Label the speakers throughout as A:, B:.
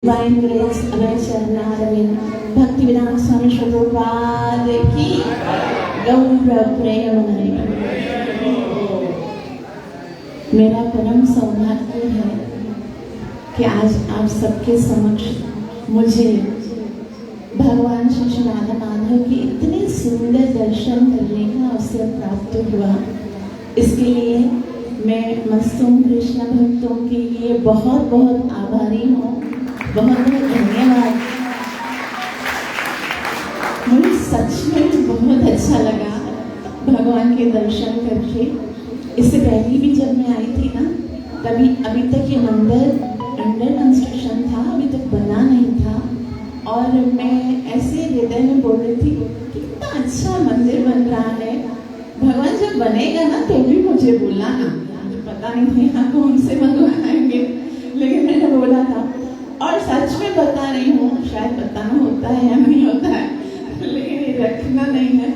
A: Divine Grace अभय चरणारविंद भक्तिवेदांत स्वामी शुभपाद की गौर प्रेममणि। मेरा परम सौभाग्य है कि आज आप सबके समक्ष मुझे भगवान श्री राधा माधव की इतने सुंदर दर्शन करने का अवसर प्राप्त हुआ। इसके लिए मैं मस्तों कृष्ण भक्तों के लिए बहुत बहुत आभारी हूँ। बहुत बहुत धन्यवाद। मुझे सच में बहुत अच्छा लगा भगवान के दर्शन करके। इससे पहले भी जब मैं आई थी ना, तभी अभी तक ये मंदिर अंडर कंस्ट्रक्शन था, अभी तक बना नहीं था। और मैं ऐसे हृदय में बोल रही थी कितना अच्छा मंदिर बन रहा है। भगवान जब बनेगा ना तो भी मुझे बोलना ना। मुझे पता नहीं था यहाँ कौन से भगवान आएंगे, लेकिन मैंने बोला था। और सच में बता रही हूँ, शायद बताना होता है या नहीं होता है, लेकिन ये रखना नहीं है।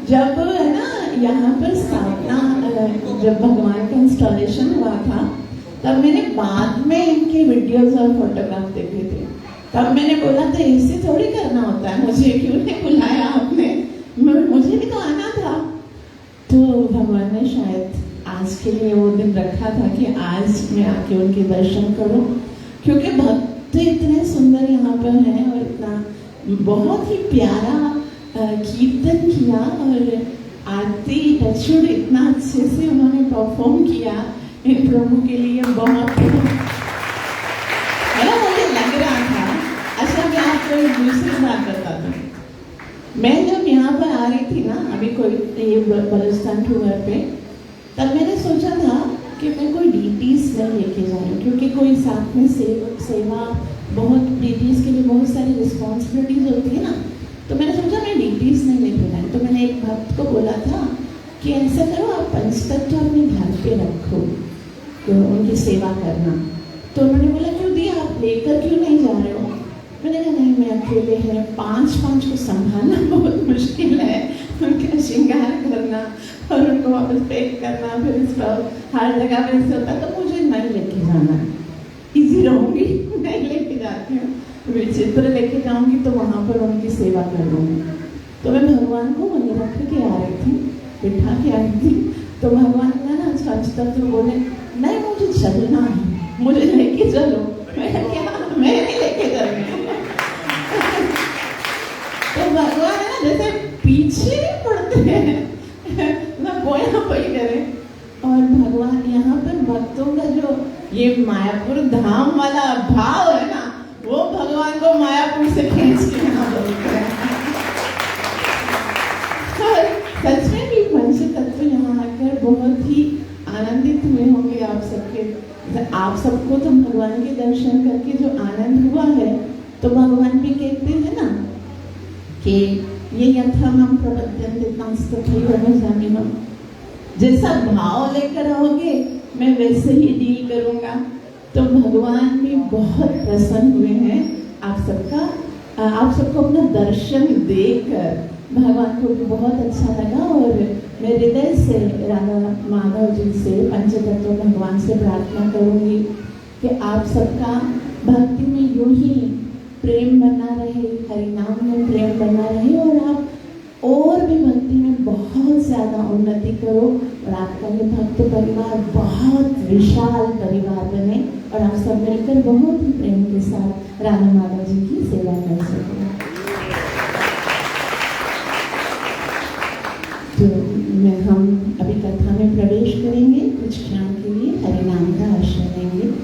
A: जब है ना यहाँ पर स्थापना, जब भगवान का इंस्टॉलेशन हुआ था, तब मैंने बाद में इनके वीडियोस और फोटोग्राफ देखे थे। तब मैंने बोला था ऐसे थोड़ी करना होता है, मुझे क्यों नहीं बुलाया आपने, मुझे भी तो आना था। तो भगवान ने शायद आज के लिए वो दिन रखा था कि आज मैं आके उनके दर्शन करूं, क्योंकि भक्त इतने सुंदर यहाँ पर हैं और इतना बहुत ही प्यारा कीर्तन किया और आरती टचुड इतना अच्छे से उन्होंने परफॉर्म किया इन प्रभु के लिए। बहुत है ना, मुझे लग रहा था। अच्छा, मैं आपको एक दूसरी बात बता दूँ। मैं जब यहाँ पर आ रही थी ना, अभी कोई ये बलुस्तान टूर पे, तब मैंने सोचा था कि मैं कोई डीटीज नहीं लेके जाऊँ, क्योंकि कोई साथ में सेवा बहुत डीटीज के लिए बहुत सारी रिस्पॉन्सिबिलिटीज होती है ना। तो मैंने सोचा मैं डीटीज नहीं लेके जाऊँ। तो मैंने एक भक्त को बोला था कि ऐसा करो, आप पंचतत्व अपने घर पे रखो, तो उनकी सेवा करना। तो उन्होंने बोला क्यों दी, आप लेकर क्यों नहीं जा रहे हो? मैंने कहा नहीं, मैं अकेले हैं, पाँच को संभालना बहुत मुश्किल है। उनका श्रृंगार करना और उनको वापस पैक करना, फिर इसका हर जगह पे ऐसे होता है, तो मुझे नहीं लेके जाना। इजी रहूँगी, नहीं लेके जाती हूँ। विचित्र लेके जाऊँगी तो वहाँ पर उनकी सेवा कर लूँगी। तो मैं भगवान को वहीं रख के आ रही थी, बिठा के आई थी। तो भगवान ने ना सच तक तो बोले नहीं, मुझे चलना है, मुझे लेके चलो। मैंने क्या, मैं नहीं लेके जाऊँगी। तो भगवान है ना जैसे पीछे पड़ते हैं ना, बोया कोई करे। और भगवान यहाँ पर भक्तों का जो ये मायापुर धाम वाला भाव है ना, वो भगवान को मायापुर से खींच के यहाँ बोलते हैं। सच में भी पंच तत्व यहाँ आकर बहुत ही आनंदित हुए होंगे आप सबके। आप सबको तो भगवान के दर्शन करके जो आनंद हुआ है, तो भगवान भी कहते हैं ना कि ये यथामं प्रपद्यन्ते तंस्तथैव जामिनम्। जैसा भाव लेकर आओगे मैं वैसे ही डील करूँगा। तो भगवान भी बहुत प्रसन्न हुए हैं आप सबको अपना दर्शन देकर। भगवान को भी बहुत अच्छा लगा। और मैं हृदय से राधा माधव जी से, पंचतत्व भगवान से प्रार्थना करूँगी कि आप सबका भक्ति में यूं ही प्रेम बना रहे, हरिनाम में प्रेम बना रहे, और आप और भी भक्ति में बहुत ज़्यादा उन्नति करो, और आपका ये भक्त परिवार बहुत विशाल परिवार बने, और आप सब मिलकर बहुत ही प्रेम के साथ राधा माधव जी की सेवा कर सकें। तो हम अभी कथा में प्रवेश करेंगे, कुछ क्षण के लिए हरिनाम का आश्रय लेंगे।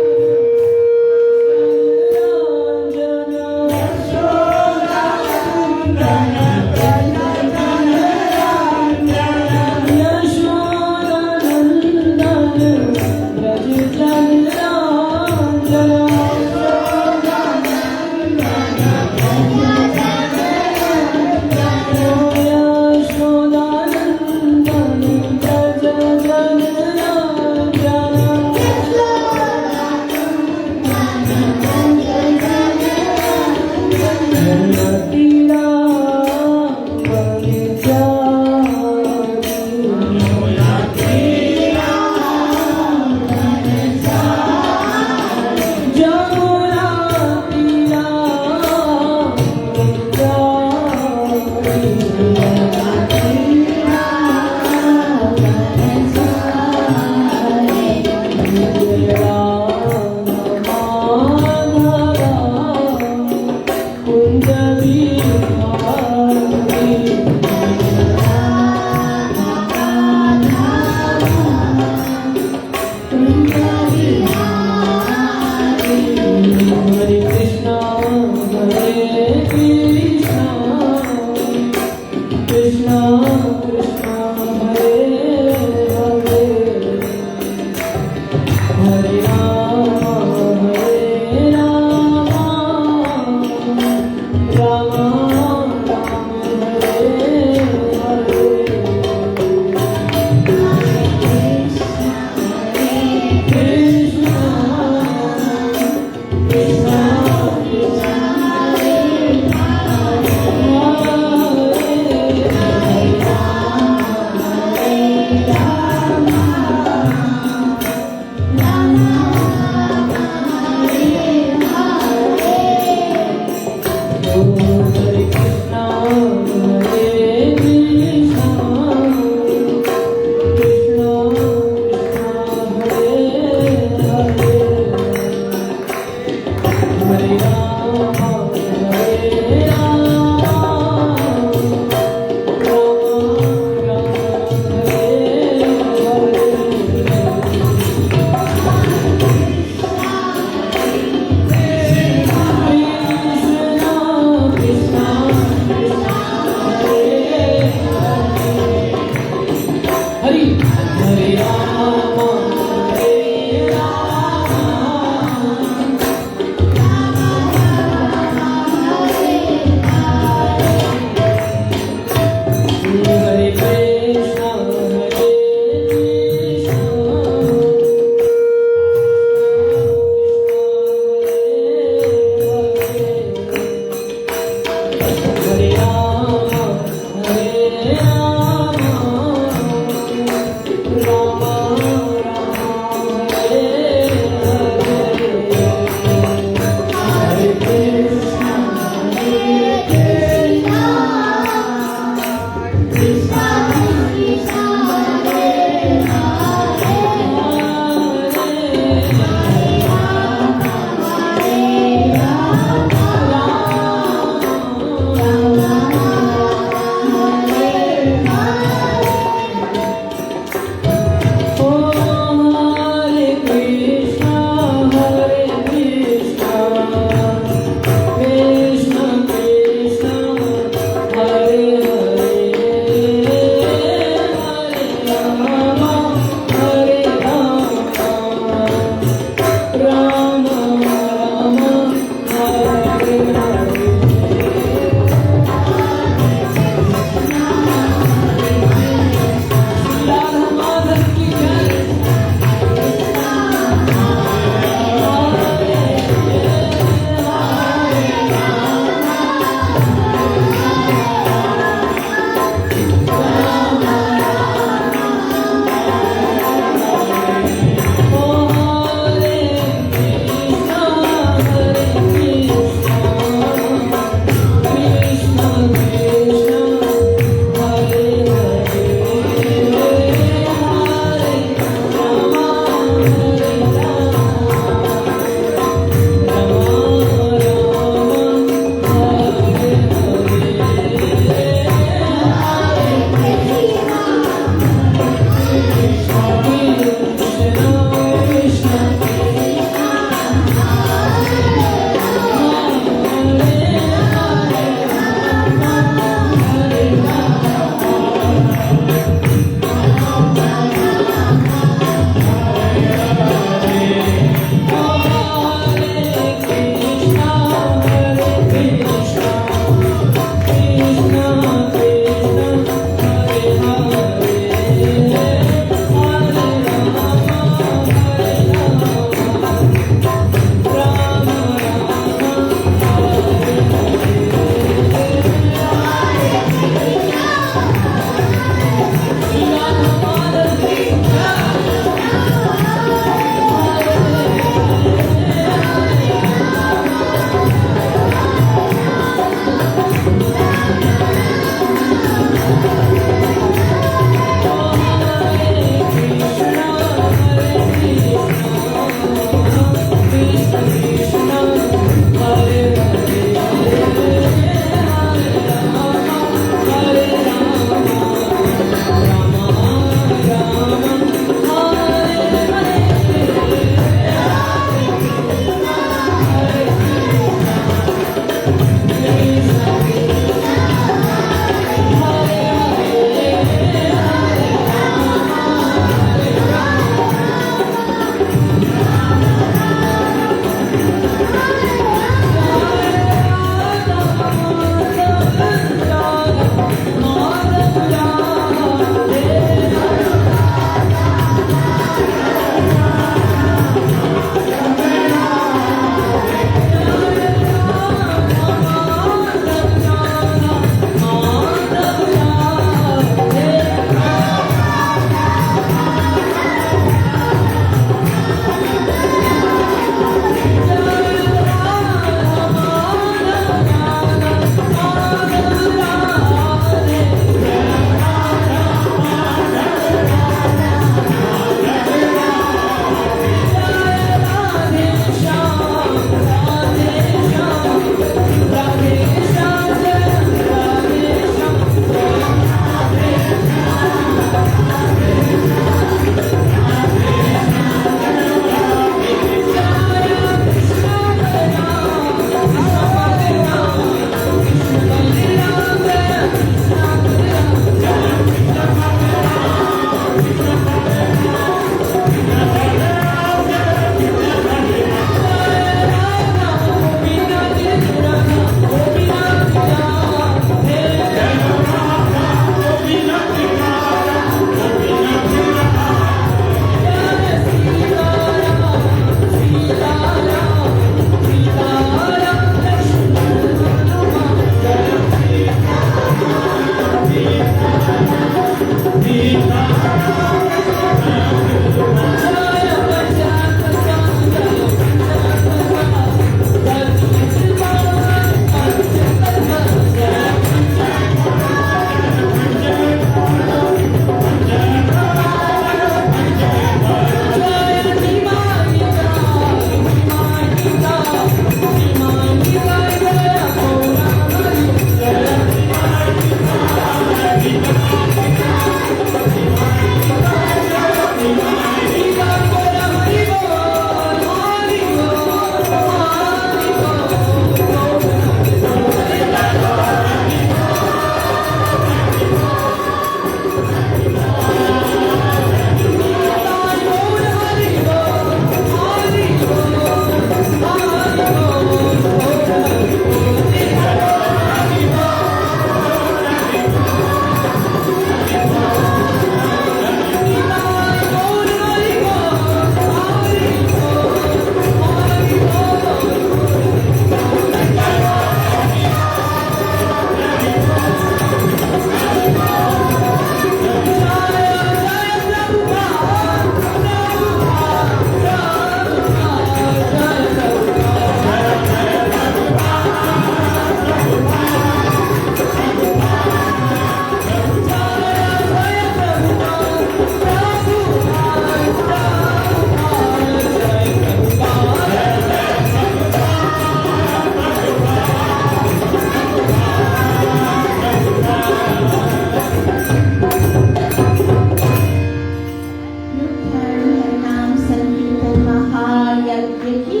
A: यज्ञ की,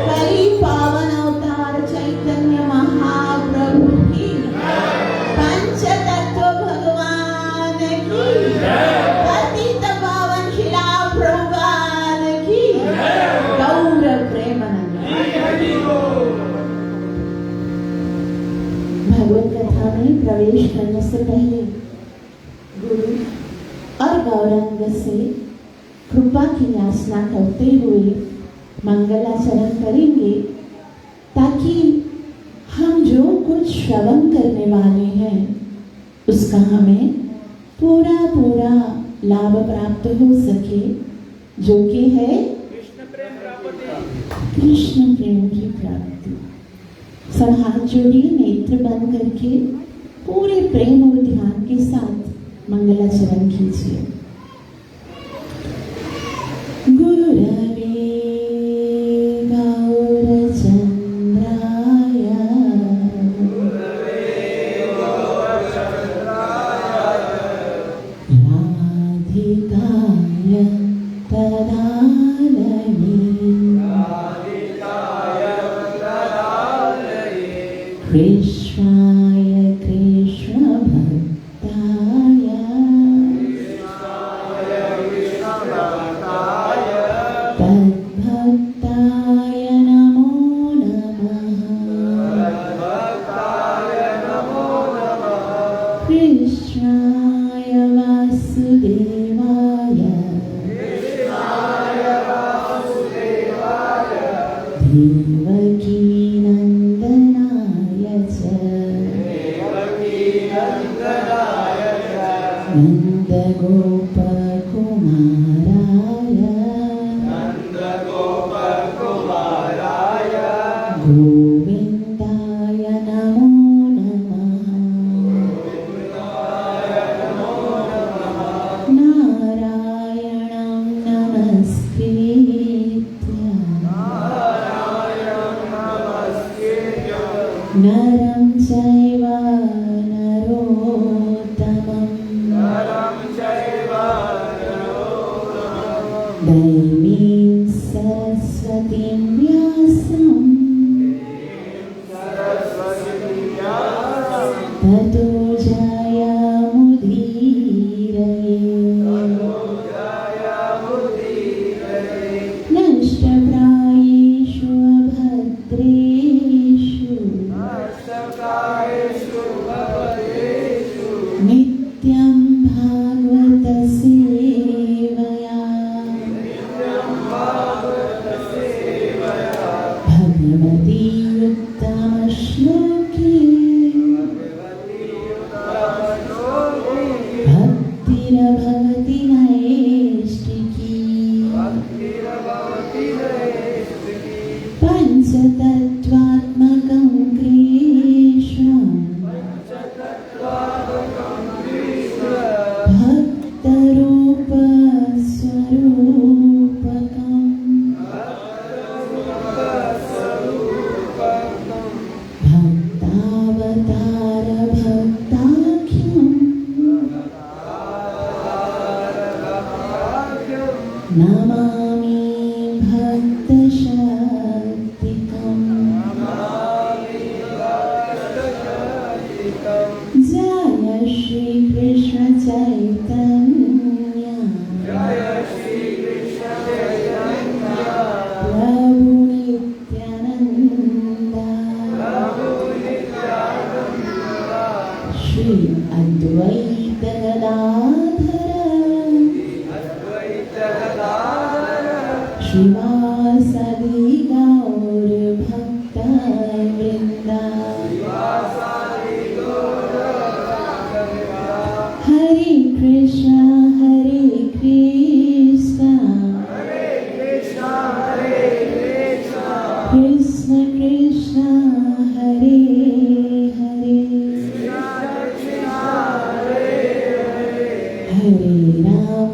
A: कली पावन अवतार चैतन्य महाप्रभु की, पंच तत्व भगवान की, पतित पावन शिला प्रभुपाद की, गौर प्रेमानंद। भगवत कथा में प्रवेश करने से पहले गुरु और गौरांग से कृपा की याचना करते हुए मंगलाचरण करेंगे, ताकि हम जो कुछ श्रवण करने वाले हैं उसका हमें पूरा पूरा लाभ प्राप्त हो सके, जो कि है कृष्ण प्रेम की प्राप्ति। सब हाथ जोड़िए, नेत्र बंद करके पूरे प्रेम और ध्यान के साथ मंगलाचरण कीजिए। गुरुरवे गौरचंद्राय राधिकाय तदालये कृष्णाय कृष्ण भक्ताय तद्भक्ताय नमो नमः। कृष्णाय वासुदेवाय देवकी नंदनाय च नन्दगोपकुमाराय गोविन्दाय नमो नमः। नारायणं नमस्कृत्य नरं चैव नरोत्तमं दैवीं सरस्वतीं व्यासं ततो जयमुदीरये। नष्टप्रायेषु अभद्रेषु नित्यं भागवत सेवया भगवती उत्तमश्लोके भक्तिरभवति नैष्टिकी। पंचतत्त्वात्मकं कृष्णं भक्तरूपस्वरूपकं भक्तावतार भक्ताख्यं नमामि भक्तशक्तिकम्। जय श्री कृष्ण चैतन्य प्रभु नित्यानंद श्री अद्वैत गदाधर श्रीवासदि गौर भक्तवृंद। हरे कृष्ण कृष्ण कृष्ण हरे हरे हरे राम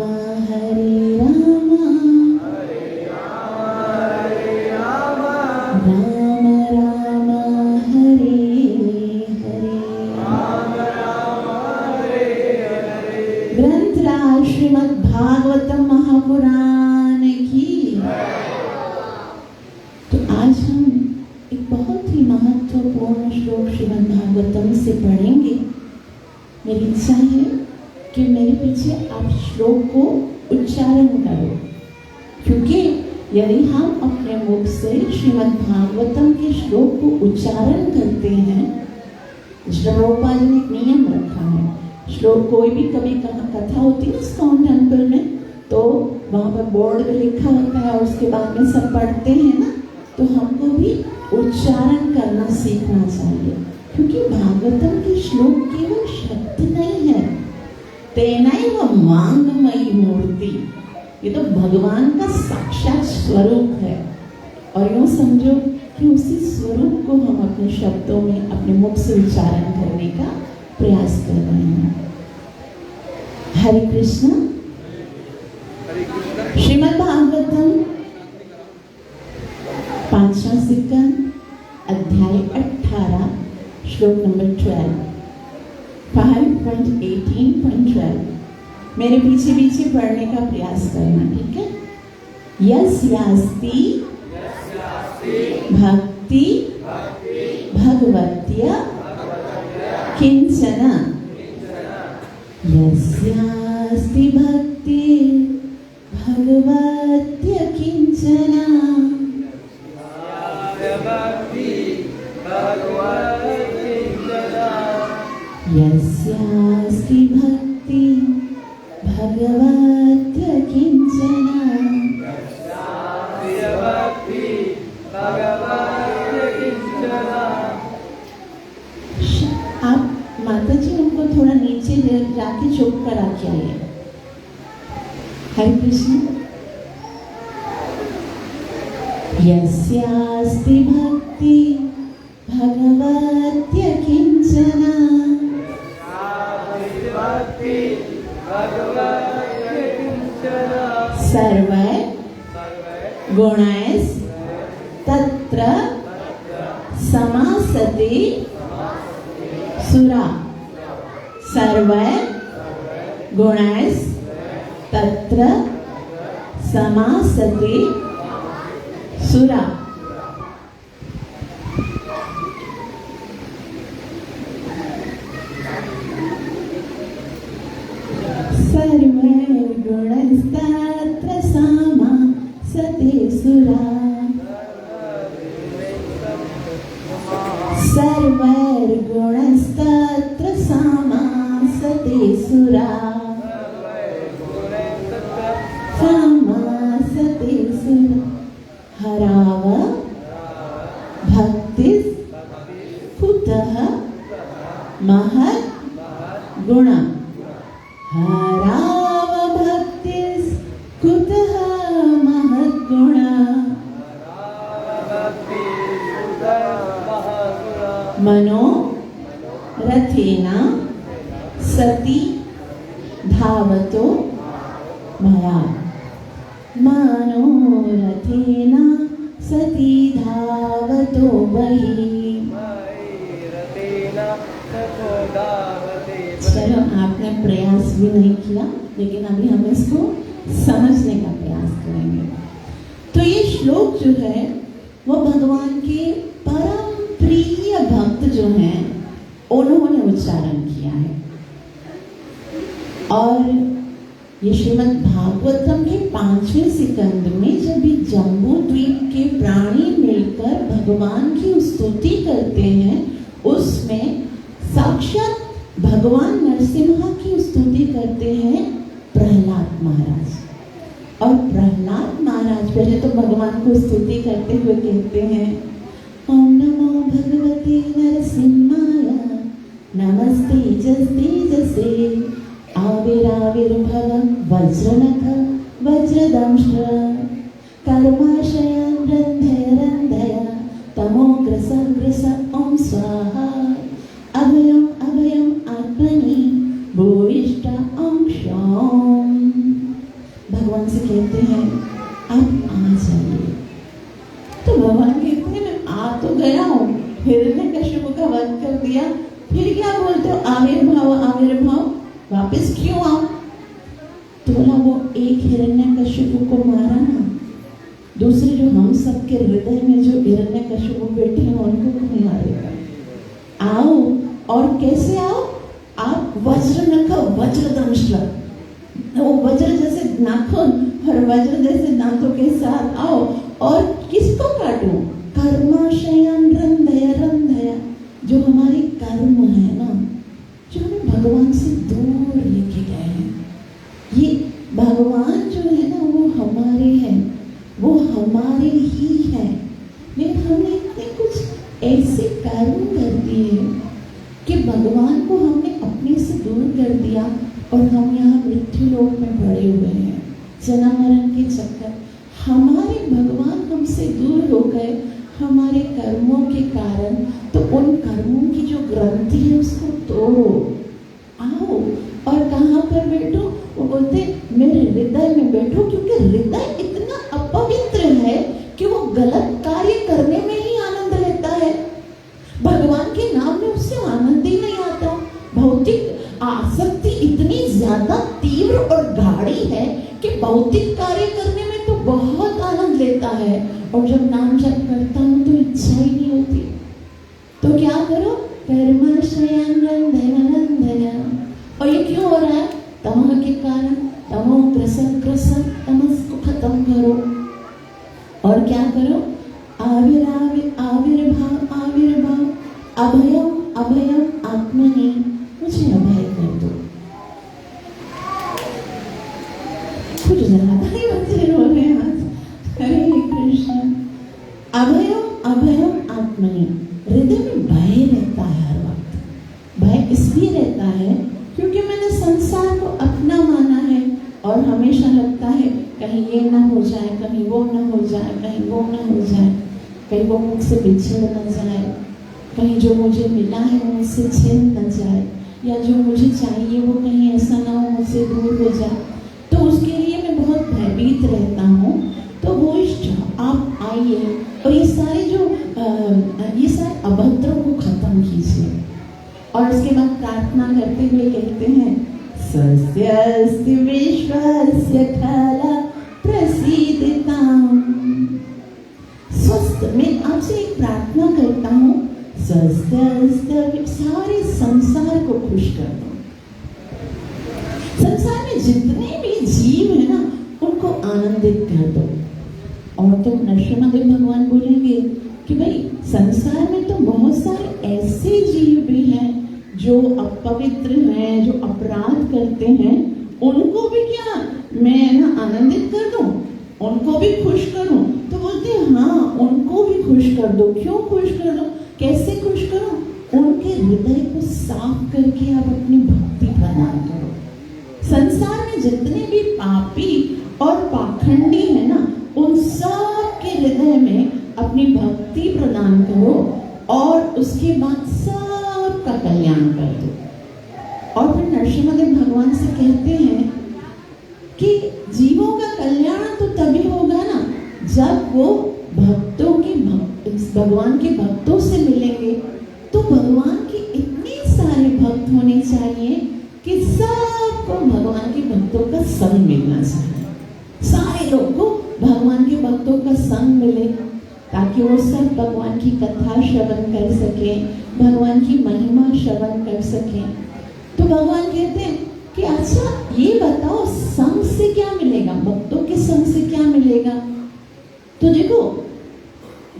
A: को उच्चारण करो, क्योंकि यदि हम अपने मुख से श्रीमद् भागवतम के श्लोक को उच्चारण करते हैं, श्रील प्रभुपाद ने एक नियम रखा है। श्लोक कोई भी कभी कथा होती है इस्कॉन टेम्पल में, तो वहाँ पर बोर्ड पे लिखा होता है और उसके बाद में सब पढ़ते हैं ना, तो हमको भी उच्चारण करना सीखना चाहिए, क्योंकि भागवतम के श्लोक केवल शब्द नहीं है। तेनैव वाङ्मयी मूर्ति, ये तो भगवान का साक्षात स्वरूप है। और यूँ समझो कि उसी स्वरूप को हम अपने शब्दों में अपने मुख से उच्चारण करने का प्रयास कर रहे हैं। हरे कृष्ण। श्रीमद् भागवतम 5वां स्कंद अध्याय 18 श्लोक नंबर 12 5.18.12। मेरे पीछे पीछे पढ़ने का प्रयास करना, ठीक है। यस्यास्ति भक्ति भगवत्या किंचन, यस्यास्ति भक्ति भगवत्या किंचन, यस्यास्ति भक्ति भगवत्या किंचन। आप माता जी उनको थोड़ा नीचे जाके चुप करा के आइए। हरे कृष्ण। यस्यास्ति भक्ति भगवत्या किंचन, सर्वै गुणैस् तत्र समासते सुरा, सर्वै गुणैस् तत्र समासते सुरा। सर्वैर्गुणैस्तत्र समासते सुरा, सर्वैर्गुणैस्तत्र समासते सुरा, समासते सुरा। हराव भक्तिस् कुतः महत् गुणः, हराव भक्तिस् कुतः महत् गुणः, मनोरथेन सति धावतो मया, मनोरथेन सति धावतो वही। चलो, आपने प्रयास भी नहीं किया, लेकिन अभी हम इसको समझने का प्रयास करेंगे। तो ये श्लोक जो है वो भगवान के परम प्रिय भक्त जो हैं उन्होंने उच्चारण किया है। और ये श्रीमद् भागवतम के 5वें स्कंद में जब भी जम्बू द्वीप के प्राणी मिलकर भगवान की स्तुति करते हैं, उसमें साक्षात भगवान नरसिम्हा की स्तुति करते हैं प्रहलाद महाराज। और प्रहलाद महाराज पहले तो भगवान को स्तुति करते हुए कहते हैं, ओम नमो भगवते नरसिम्हाय, नमस्ते तेजसे आविर्भावं वज्रनख वज्रदंश, कर्माशयं रन्धय तमोग्रस ओम स्वाहा, अभयम् आत्मनि भूयिष्ठ ओम क्षौम। भगवान से कहते हैं आप आ जाइए। तो भगवान कहते हैं मैं आ तो गया हूँ, हिरण्यकश्यप का वध कर दिया, फिर क्या बोलते हो आविर्भाव, वापस क्यों आओ? तो बोला वो एक हिरण्यकश्यप को मारा ना, दूसरे जो हम सबके हृदय में जो हिरण्यकश्यप बैठे हैं उनको कौन मारेगा? आओ। और कैसे आओ? आप वज्रनख वज्रदंश वो वज्र जैसे नाखून और वज्र जैसे दांतों के साथ आओ और किसको काटो? कर्माशयन रंधया रंधया, जो हमारे कर्म है ना, जो हमें भगवान से दूर लेके गए हैं। ये भगवान जो है ना वो हमारे हैं, वो हमारे ही है, लेकिन हमने इतने कुछ ऐसे कर्म कर दिए कि भगवान को हमने अपने से दूर कर दिया और हम यहाँ मृत्यु लोक में पड़े हुए हैं, जन्म मरण के चक्कर। हमारे भगवान हमसे दूर हो गए हमारे कर्मों के कारण, तो उन कर्मों की जो ग्रंथि है उसको तोड़ो, आओ और कहाँ पर बैठो? वो बोलते मेरे हृदय में बैठो, क्योंकि हृदय इतना अपवित्र है कि वो गलत कार्य करने में ही आनंद लेता है। भगवान के नाम में उससे आनंद ही नहीं आता। भौतिक आसक्ति इतनी ज्यादा तीव्र और गाढ़ी है कि भौतिक कार्य करने में तो बहुत आनंद लेता है, और जब नाम जप करता हूँ तो इच्छा ही नहीं होती। तो क्या करो? कर्माशयन रंधया रंधया। और ये क्यों हो रहा है? तमः के कारण। तमो ग्रसन ग्रसन, तमस को खत्म करो। और क्या करो? आविर्भाव आविर्भाव, अभयम अभयम आत्मनि, मुझे अभय कर दो। कुछ ज्यादा ही बच्चे रो रहे हैं आज। हरे कृष्ण। अभयम अभयम आत्मनि, हृदय में भय रहता है हर वक्त। भय इसलिए रहता है क्योंकि मैंने संसार को अपना माना है और हमेशा लगता है कहीं ये ना हो जाए, कहीं वो ना हो जाए, कहीं वो ना हो जाए, कहीं वो मुझसे बिछड़ न जाए, कहीं जो मुझे मिला है वो मुझसे छिन न जाए, या जो मुझे चाहिए वो कहीं ऐसा ना हो मुझसे दूर हो जाए। तो उसके लिए मैं बहुत भयभीत रहता हूँ। तो वो आप आइए और ये सारे अभद्रों को खत्म कीजिए। और उसके बाद प्रार्थना करते हुए कहते हैं स्वस्ति विश्वस्य खला प्रसीदिताम्। स्वस्थ, मैं आपसे एक प्रार्थना करता हूँ, स्वस्थ सारे संसार को खुश कर दो। संसार में जितने भी जीव है ना उनको आनंदित कर दो। और तो नरसिम्हा भगवान बोलेंगे कि भाई संसार में तो बहुत सारे ऐसे जीव भी हैं जो अपवित्र हैं, जो अपराध करते हैं, उनको भी क्या मैं ना आनंदित कर दूं, उनको भी खुश करूं? तो बोलते हैं हाँ, उनको भी खुश कर दो। क्यों खुश कर दो? कैसे खुश करो? उनके हृदय को साफ करके आप अपनी भक्ति प्रदान करो। संसार में जितने भी पापी और पाखंडी है ना, उन सब के हृदय में अपनी भक्ति प्रदान करो और उसके बाद सबका कल्याण कर दो। और फिर नरसिम्हा भगवान से कहते हैं कि जीवों का कल्याण तो तभी होगा ना जब वो भक्तों की भगवान के भक्तों से मिलेंगे। तो भगवान के इतने सारे भक्त होने चाहिए कि सबको भगवान के भक्तों का संग मिलना चाहिए। सारे लोगों को भगवान के भक्तों का संग मिले ताकि वो सब भगवान की कथा श्रवण कर सके, भगवान की महिमा श्रवण कर सके। तो भगवान कहते हैं कि अच्छा ये बताओ संग से क्या मिलेगा, भक्तों के संग से क्या मिलेगा? तो देखो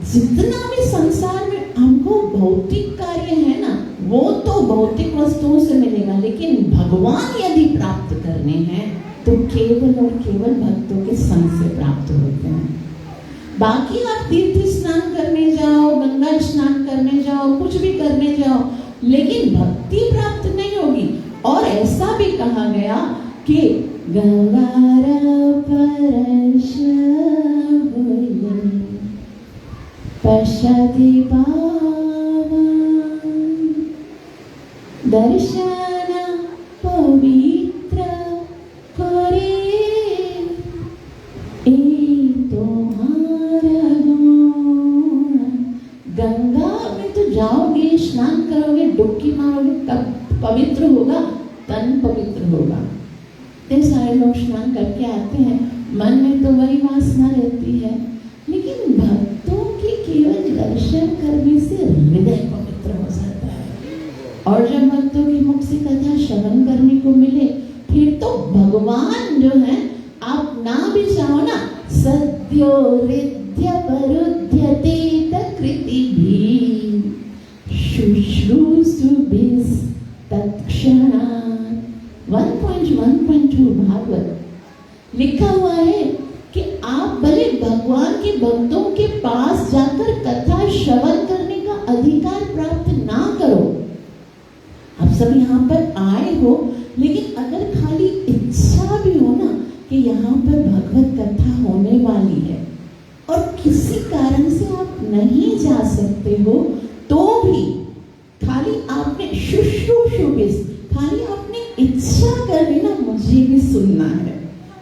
A: जितना भी संसार में हमको भौतिक कार्य है ना वो तो भौतिक वस्तुओं से मिलेगा, लेकिन भगवान यदि प्राप्त करने हैं तो केवल और केवल भक्तों के संग से प्राप्त होते हैं। बाकी आप तीर्थ स्नान करने जाओ, गंगा स्नान करने जाओ, कुछ भी करने जाओ, लेकिन भक्ति प्राप्त नहीं होगी। और ऐसा भी कहा गया कि गंगारा परश पश्यति पावन दर्शन पवित्र करे तुम्हारा गुण। गंगा में तो जाओगे, स्नान करोगे, डुबकी मारोगे, तब पवित्र होगा, तन पवित्र होगा। इतने सारे लोग स्नान करके आते हैं, मन में तो वही वासना रहती है, लेकिन भक्तों के केवल दर्शन करने से हृदय पवित्र हो जाता है। और जब भक्तों के मुख से कथा श्रवण करने को मिले फिर तो भगवान जो है, आप ना भी चाहो ना, सद्यो हृदय परुध्यते तकृतिभिः शुश्रूषुभिः तत्क्षणात्। 1.1.2 भागवत लिखा हुआ है कि आप भले भगवान के भक्तों के पास जाकर कथा श्रवण करने का अधिकार प्राप्त ना करो। आप सब यहाँ पर आए हो, लेकिन अगर खाली इच्छा भी हो ना कि यहाँ पर भगवत कथा होने वाली है और किसी कारण से आप नहीं जा सकते हो, तो भी खाली आपने शुश्रूषुभिः, खाली आपने इच्छा कर ली ना, मुझे भी सुनना है,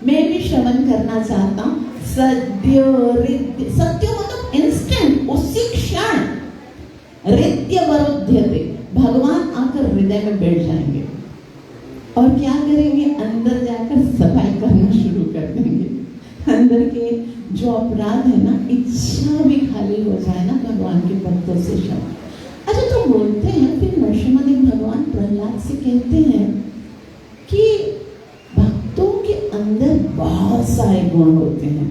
A: मैं भी श्रवण करना चाहता हूँ। सद्यो हृदय, सत्यो मतलब इंस्टेंट, उसी क्षण, हृदय वरुध्यते, भगवान आकर हृदय में बैठ जाएंगे और क्या करेंगे, अंदर जाकर सफाई करना शुरू कर देंगे। अंदर के जो अपराध है ना, इच्छा भी खाली हो जाए ना भगवान के भक्तों से श्रवण। अच्छा, तो बोलते हैं फिर नरसिम्हा भगवान प्रहलाद से कहते हैं कि भक्तों के अंदर बहुत सारे गुण होते हैं,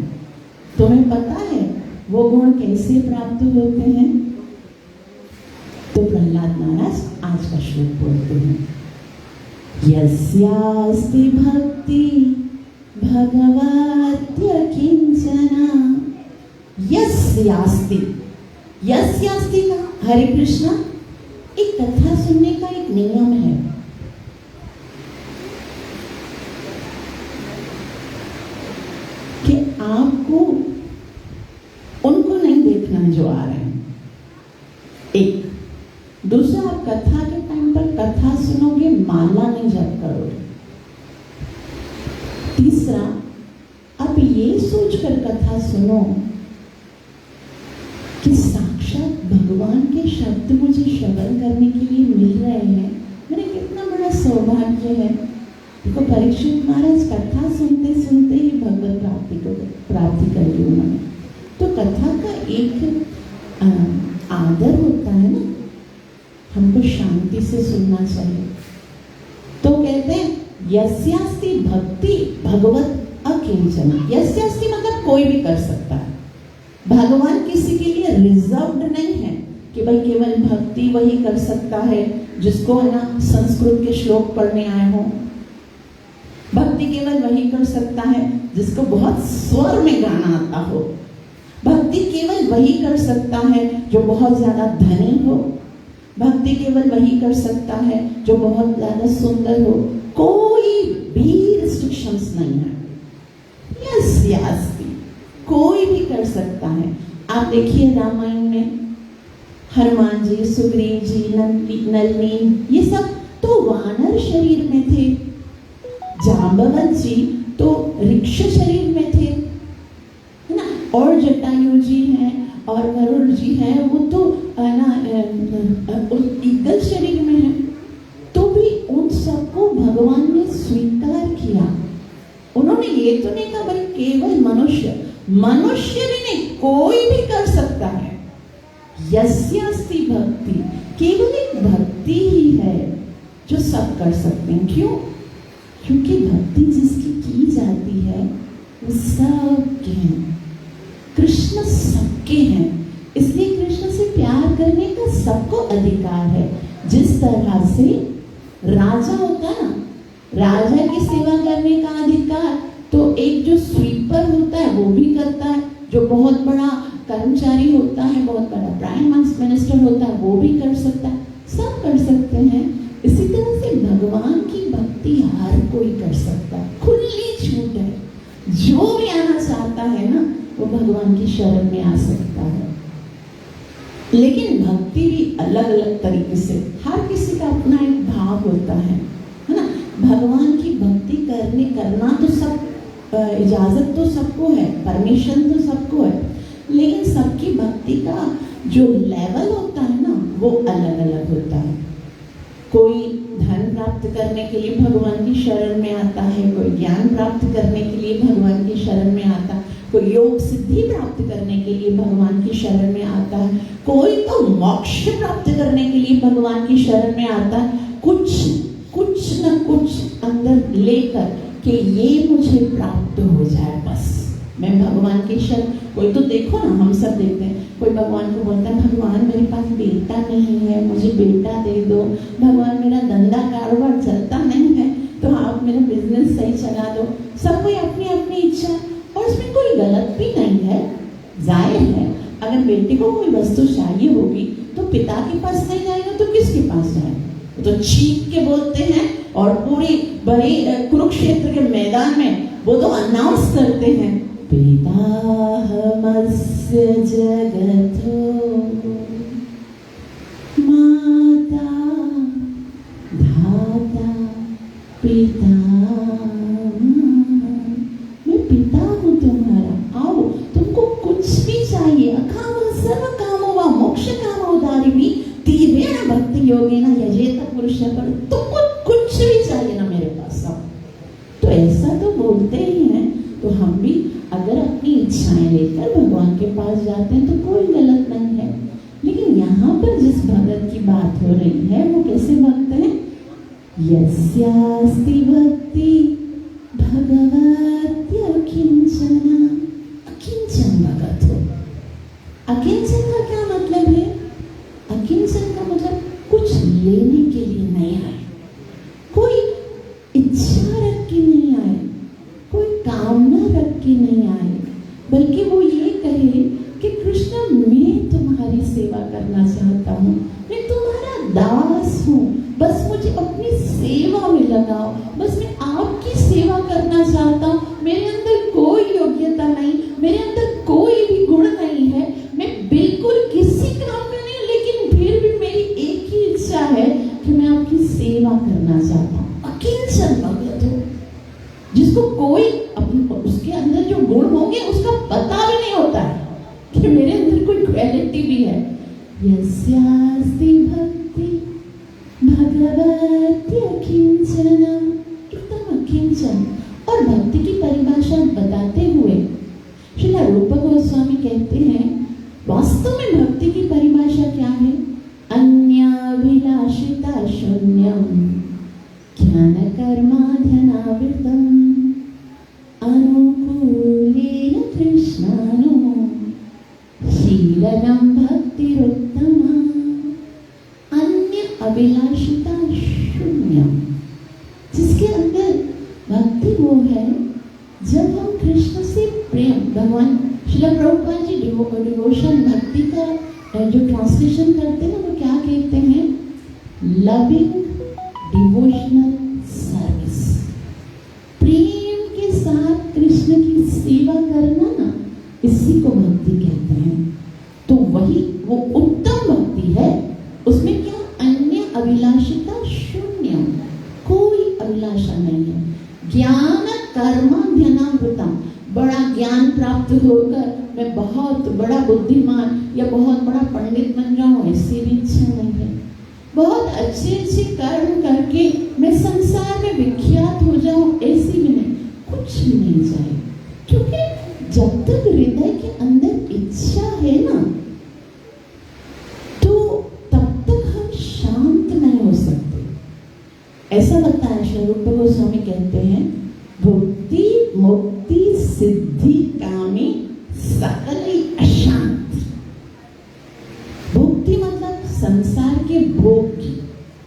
A: तुम्हें पता है वो गुण कैसे प्राप्त होते हैं? तो प्रहलाद महाराज आज का श्लोक बोलते हैं, यस्यास्ति भक्ति भगवत्य किंचना। यस्यास्ति, यस्यास्ति का हरे कृष्णा एक कथा सुनने का एक नियम है। कि आपको उनको नहीं देखना जो आ रहे हैं, एक। दूसरा, आप कथा के टाइम पर कथा सुनोगे, माला नहीं जप करोगे। तीसरा, आप ये सोचकर कथा सुनो कि साक्षात भगवान के शब्द मुझे श्रवण करने के लिए मिल रहे हैं, मेरे कितना बड़ा सौभाग्य है। देखो, परीक्षित महाराज कथा सुनते सुनते ही भगवत प्राप्ति कर ली उन्होंने। तो कथा का एक आदर होता है ना, हमको शांति से सुनना चाहिए। तो कहते हैं यस्यास्ति भक्ति भगवत अकिंचन। यस्यास्ति मतलब कोई भी कर सकता है, भगवान किसी के लिए रिजर्व्ड नहीं है कि भाई केवल भक्ति वही कर सकता है जिसको है ना संस्कृत के श्लोक पढ़ने आए हो। भक्ति केवल वही कर सकता है जिसको बहुत स्वर में गाना आता हो। भक्ति केवल वही कर सकता है जो बहुत ज्यादा धनी हो। भक्ति केवल वही कर सकता है जो बहुत ज्यादा सुंदर हो। कोई भी रिस्ट्रिक्शंस नहीं है। यस्यास्ति, कोई भी कर सकता है। आप देखिए रामायण में हनुमान जी, सुग्रीव जी, नलिनी, ये सब तो वानर शरीर में थे। जांबवत जी तो ऋक्ष शरीर में थे, है ना। और जटायु जी हैं और गरुड़ जी हैं, वो तो ना ईगल शरीर में है। तो भी उन सबको भगवान ने स्वीकार किया। उन्होंने ये तो नहीं कहा भाई केवल मनुष्य, मनुष्य भी नहीं, कोई भी कर सकता है। यस्यास्ति भक्ति, केवल एक भक्ति ही है जो सब कर सकते हैं। क्यों? क्योंकि भक्ति जिसकी की जाती है वो सबके हैं। कृष्ण सबके हैं, इसलिए कृष्ण से प्यार करने का सबको अधिकार है। जिस तरह से राजा होता है ना, राजा की सेवा करने का अधिकार तो एक जो स्वीपर होता है वो भी करता है, जो बहुत बड़ा कर्मचारी होता है, बहुत बड़ा प्राइम मिनिस्टर होता है, वो भी कर सकता है। सब कर सकते हैं। इसी तरह से भगवान की भक्ति हर कोई कर सकता है, खुली छूट है। जो भी आना चाहता है ना वो भगवान की शरण में आ सकता है। लेकिन भक्ति भी अलग अलग तरीके से, हर किसी का अपना एक भाव होता है ना। भगवान की भक्ति करना तो सब इजाजत तो सबको है, परमिशन तो सबको है, लेकिन सबकी भक्ति का जो लेवल होता है ना वो अलग अलग होता है। कोई धन प्राप्त करने के लिए भगवान की शरण में आता है, कोई ज्ञान प्राप्त करने के लिए भगवान की शरण में आता है, कोई योग सिद्धि प्राप्त करने के लिए भगवान की शरण में आता है, कोई तो मोक्ष प्राप्त करने के लिए भगवान की शरण में आता है। कुछ न कुछ अंदर लेकर कि ये मुझे प्राप्त हो जाए, बस मैं भगवान के शब्द। कोई तो देखो ना, हम सब देखते हैं, कोई भगवान को बोलता है भगवान मेरे पास बेटा नहीं है, मुझे बेटा दे दो। भगवान मेरा धंधा कारोबार चलता नहीं है तो आप मेरा बिजनेस सही चला दो। सब कोई अपनी अपनी इच्छा, और इसमें कोई गलत भी नहीं है। जाहिर है अगर बेटे को कोई वस्तु चाहिए होगी तो पिता के पास नहीं जाएगा तो किसके पास जाएगा? तो चीख के बोलते हैं और पूरी बड़ी कुरुक्षेत्र के मैदान में वो तो अनाउंस करते हैं, पितामहस्य जगतो माता धाता पितामह। मैं पिता हूँ तुम्हारा, आओ तुमको कुछ भी चाहिए, अकाम सर्व कामो वा मोक्ष कामो उदारिणी तीव्रेण भक्ति योगेन यजेत पुरुषः। तुमको कुछ भी चाहिए ना मेरे पास सब। तो ऐसा तो बोलते ही हैं, तो हम भी अगर अपनी इच्छाएं लेकर भगवान के पास जाते हैं तो कोई गलत नहीं है। लेकिन यहाँ पर जिस भगत की बात हो रही है वो कैसे भक्त है? यस्यास्ति भक्ति भगवत्य अकिंचन। अकिंचन भगत हो। अकिंचन का क्या मतलब है? अकिंचन का मतलब कुछ लेने के लिए नहीं आए, कोई इच्छा रख के नहीं आए, कोई कामना रख के नहीं आए, बल्कि वो ये कहे कि कृष्ण मैं तुम्हारी सेवा करना चाहता हूँ, मैं तुम्हारा दास हूँ, बस मुझे अपनी सेवा में लगाओ, बस मैं आपकी सेवा करना चाहता हूँ। मेरे अंदर कोई योग्यता नहीं, मेरे अंदर कोई भी गुण नहीं है, मैं बिल्कुल किसी काम में नहीं, लेकिन फिर भी मेरी एक ही इच्छा है कि मैं आपकी सेवा करना चाहता हूँ। अकिंचन भगत हो, जिसको कोई उसके अंदर जो गुण होंगे उसका पता भी नहीं होता है कि मेरे अंदर कोई क्वालिटी भी है। यस्यास्ति भक्ति भगवत्य अकिंचन, एकदम अकिंचन। और भक्ति की परिभाषा बताते हुए श्रील रूप गोस्वामी कहते हैं वास्तव में भक्ति की परिभाषा क्या है? अन्याभिलाषिता शून्यम ज्ञान कर्माध्यनावृतम अनुकूलेन कृष्णानो शीलनम भक्तिरुत्तमा। अन्य अभिलाषिता शून्यम, जिसके अंदर भक्ति वो है जब हम कृष्ण से प्रेम। भगवान श्रील प्रभुपाद जी डिवोशन भक्ति का जो ट्रांसलेशन करते हैं वो क्या कहते हैं? Loving devotional service. प्रेम के साथ कृष्ण की सेवा करना ना, इसी को भक्ति कहते हैं। तो वही वो उत्तम भक्ति है। उसमें क्या? अन्य अभिलाषिता शून्य, कोई अभिलाषा नहीं है। ज्ञान कर्माध्यनावृतम, बड़ा ज्ञान प्राप्त होकर मैं बहुत बड़ा बुद्धिमान या बहुत बड़ा पंडित बन जाऊं, ऐसी भी इच्छा नहीं है। बहुत अच्छे अच्छे कर्म करके मैं संसार में विख्यात हो जाऊं, ऐसी भी नहीं, कुछ भी नहीं चाहिए। क्योंकि जब तक हृदय के अंदर इच्छा है ना, तो तब तक हम शांत नहीं हो सकते। ऐसा बताया श्री रूप गोस्वामी कहते हैं, भुक्ति मुक्ति सिद्धि कामी सकल अशांति। भुक्ति मतलब संसार के भोग की।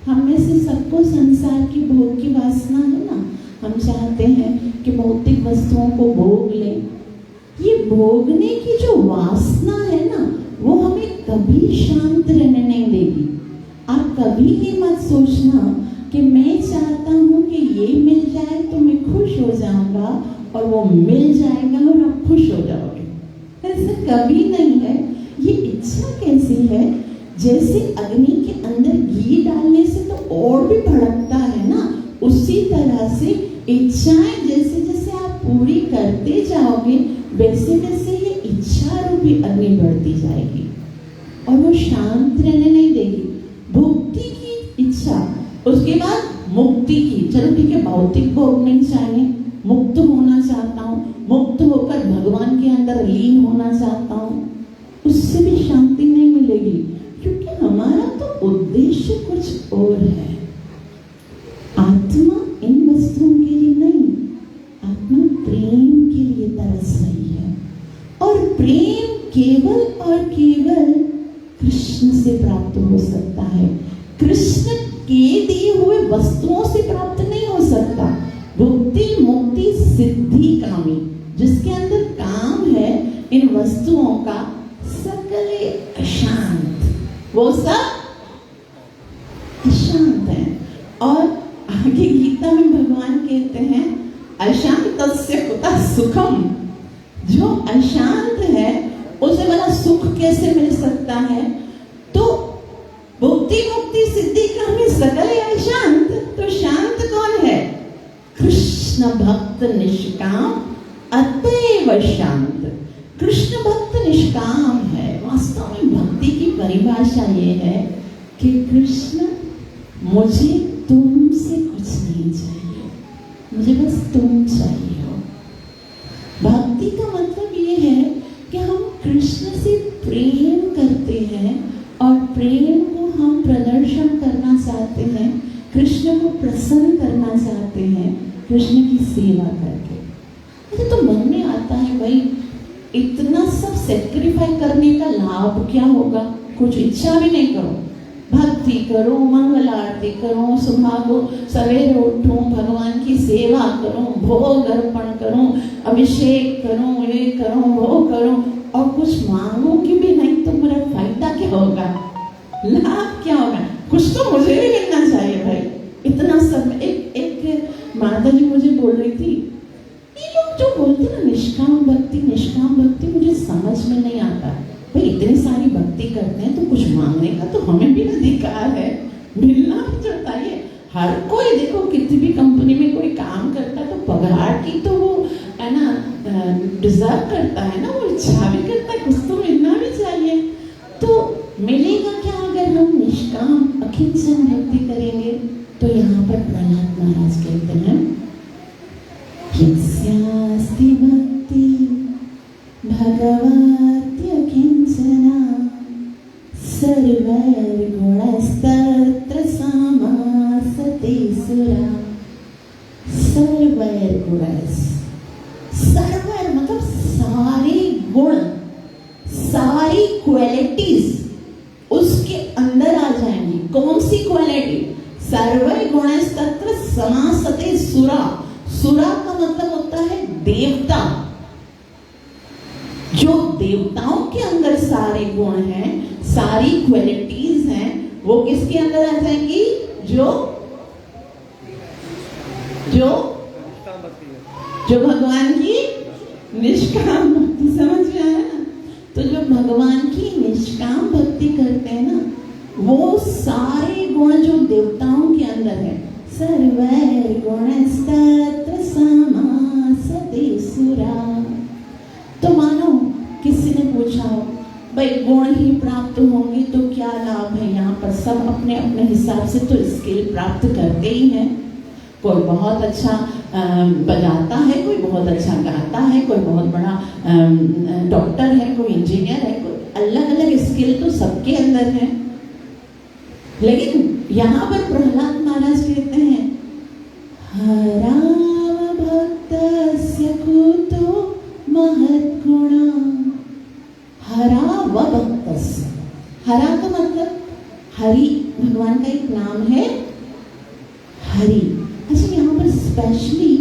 A: हम में से सबको संसार की भोग की वासना है ना, हम चाहते हैं कि भौतिक वस्तुओं को भोग लें। ये भोगने की जो वासना है ना, वो हमें कभी शांत रहने नहीं देगी। आप कभी ये मत सोचना कि मैं चाहता हूँ कि ये मिल जाए तो मैं खुश हो जाऊंगा और वो मिल जाएगा और आप खुश हो जाओगे। ऐसा कभी नहीं है। ये इच्छा कैसी है? जैसे अग्नि के अंदर घी डालने से तो और भी भड़कता है ना, उसी तरह से इच्छाएं जैसे जैसे आप पूरी करते जाओगे वैसे वैसे ये इच्छा रूपी अग्नि बढ़ती जाएगी और वो शांत रहने नहीं देगी। भुक्ति की इच्छा, उसके बाद मुक्ति की, चलो ठीक है भौतिक भोग नहीं चाहिए, मुक्त होना चाहता हूँ, मुक्त होकर भगवान के अंदर लीन होना चाहता हूँ, उससे भी शांति नहीं मिलेगी क्योंकि हमारा तो उद्देश्य कुछ और है। आत्मा इन वस्तुओं के और प्रेम केवल और केवल कृष्ण से प्राप्त हो सकता है, कृष्ण के दिए हुए वस्तुओं से प्राप्त नहीं हो सकता। भुक्ति मुक्ति सिद्धि कामी, जिसके अंदर काम है इन वस्तुओं का, सकले अशांत, वो सब अशांत है। और आगे गीता में भगवान कहते हैं अशांतस्य कुतः सुखम, जो अशांत है उसे भला सुख कैसे मिल सकता है। तो भुक्ति मुक्ति सिद्धि कामी सकले अशांत, तो शांत कौन है? कृष्ण भक्त निष्काम अतएव शांत। कृष्ण भक्त निष्काम है। वास्तव में भक्ति की परिभाषा ये है कि कृष्ण, मुझे तुमसे कुछ नहीं चाहिए, मुझे बस तुम चाहिए हो। भक्ति का मतलब ये है कि हम कृष्ण से प्रेम करते हैं और प्रेम को हम प्रदर्शन करना चाहते हैं, कृष्ण को प्रसन्न करना चाहते हैं कृष्ण की सेवा करके। मुझे तो मन में आता है भाई, इतना सब सेक्रीफाई करने का लाभ क्या होगा? कुछ इच्छा भी नहीं करो, भक्ति करो, मंगल आरती करो, सुबह को सवेरे उठो, भगवान की सेवा करो, भोग अर्पण करो, अभिषेक करो, ये करो वो करो, और कुछ मांगोगी भी नहीं तो मेरा फायदा क्या होगा? लाभ क्या होगा? कुछ तो मुझे भी मिलना चाहिए भाई। इतना सब एक माता जी मुझे बोल रही थी, ये लोग जो बोलते ना निष्काम भक्ति मुझे समझ में नहीं आता। भाई इतनी सारी भक्ति करते हैं तो कुछ मांगने का तो हमें भी अधिकार है, मिलना भी चाहिए। हर कोई देखो, किसी भी कंपनी में कोई काम करता है तो पगार की तो वो है ना डिजर्व करता है ना, वो इच्छा भी करता है, कुछ तो मिलना भी चाहिए। तो मिलेगा क्या अगर हम निष्काम अकिंचन भक्ति करेंगे? तो यहाँ पर प्रहलाद महाराज कहते हैं, यस्यास्ति भक्ति भगवत्य किंचना सर्वैर्गुणस्तत्र समासते सुरा। सर्वैर्गुणस्, सर्वैर मतलब सारे गुण, सारी क्वालिटीज उसके अंदर आ जाएंगी। कौन सी क्वालिटी? सर्वैर्गुणस्तत्र समासते सुरा। सुरा का मतलब होता है देवता। जो देवताओं के अंदर सारे गुण हैं, सारी क्वालिटीज हैं, वो किसके अंदर आ जाएंगी? जो भगवान की निष्काम भक्ति, समझ में आया ना? तो जो भगवान की निष्काम भक्ति करते हैं ना, वो सारे गुण जो देवताओं के अंदर है, सर्वैर्गुणस्तत्र समासते सुरा। तो मानो किसी ने पूछा हो, भाई गुण ही प्राप्त होंगे तो क्या लाभ है? यहाँ पर सब अपने अपने हिसाब से तो स्किल प्राप्त करते ही हैं। कोई बहुत अच्छा बजाता है, कोई बहुत अच्छा गाता है, कोई बहुत बड़ा डॉक्टर है, कोई इंजीनियर है, कोई अलग अलग स्किल तो सबके अंदर है। लेकिन यहाँ पर प्रहलाद महाराज कहते हैं, हराव भक्तस्य कुतो महद्गुणा। हरा व भक्तस्य, हरा का मतलब हरि, भगवान का एक नाम है हरि। अच्छा, यहाँ पर स्पेशली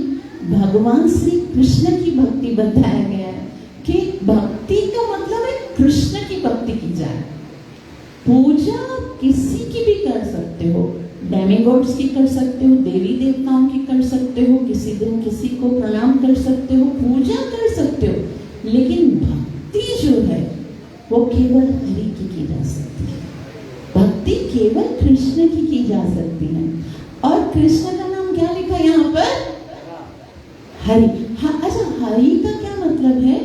A: भगवान श्री कृष्ण की भक्ति बताया गया है कि भक्ति का मतलब है कृष्ण की भक्ति की जाए। पूजा किसी की भी कर सकते हो, डेमीगॉड्स की कर सकते हो, देवी देवताओं की कर सकते हो, किसी दिन किसी को प्रणाम कर सकते हो, पूजा कर सकते हो, लेकिन भक्ति जो है वो केवल हरि की जा सकती है। भक्ति केवल कृष्ण की जा सकती है। और कृष्ण का नाम क्या लिखा यहाँ पर? हरि। हाँ, अच्छा, हरि का क्या मतलब है?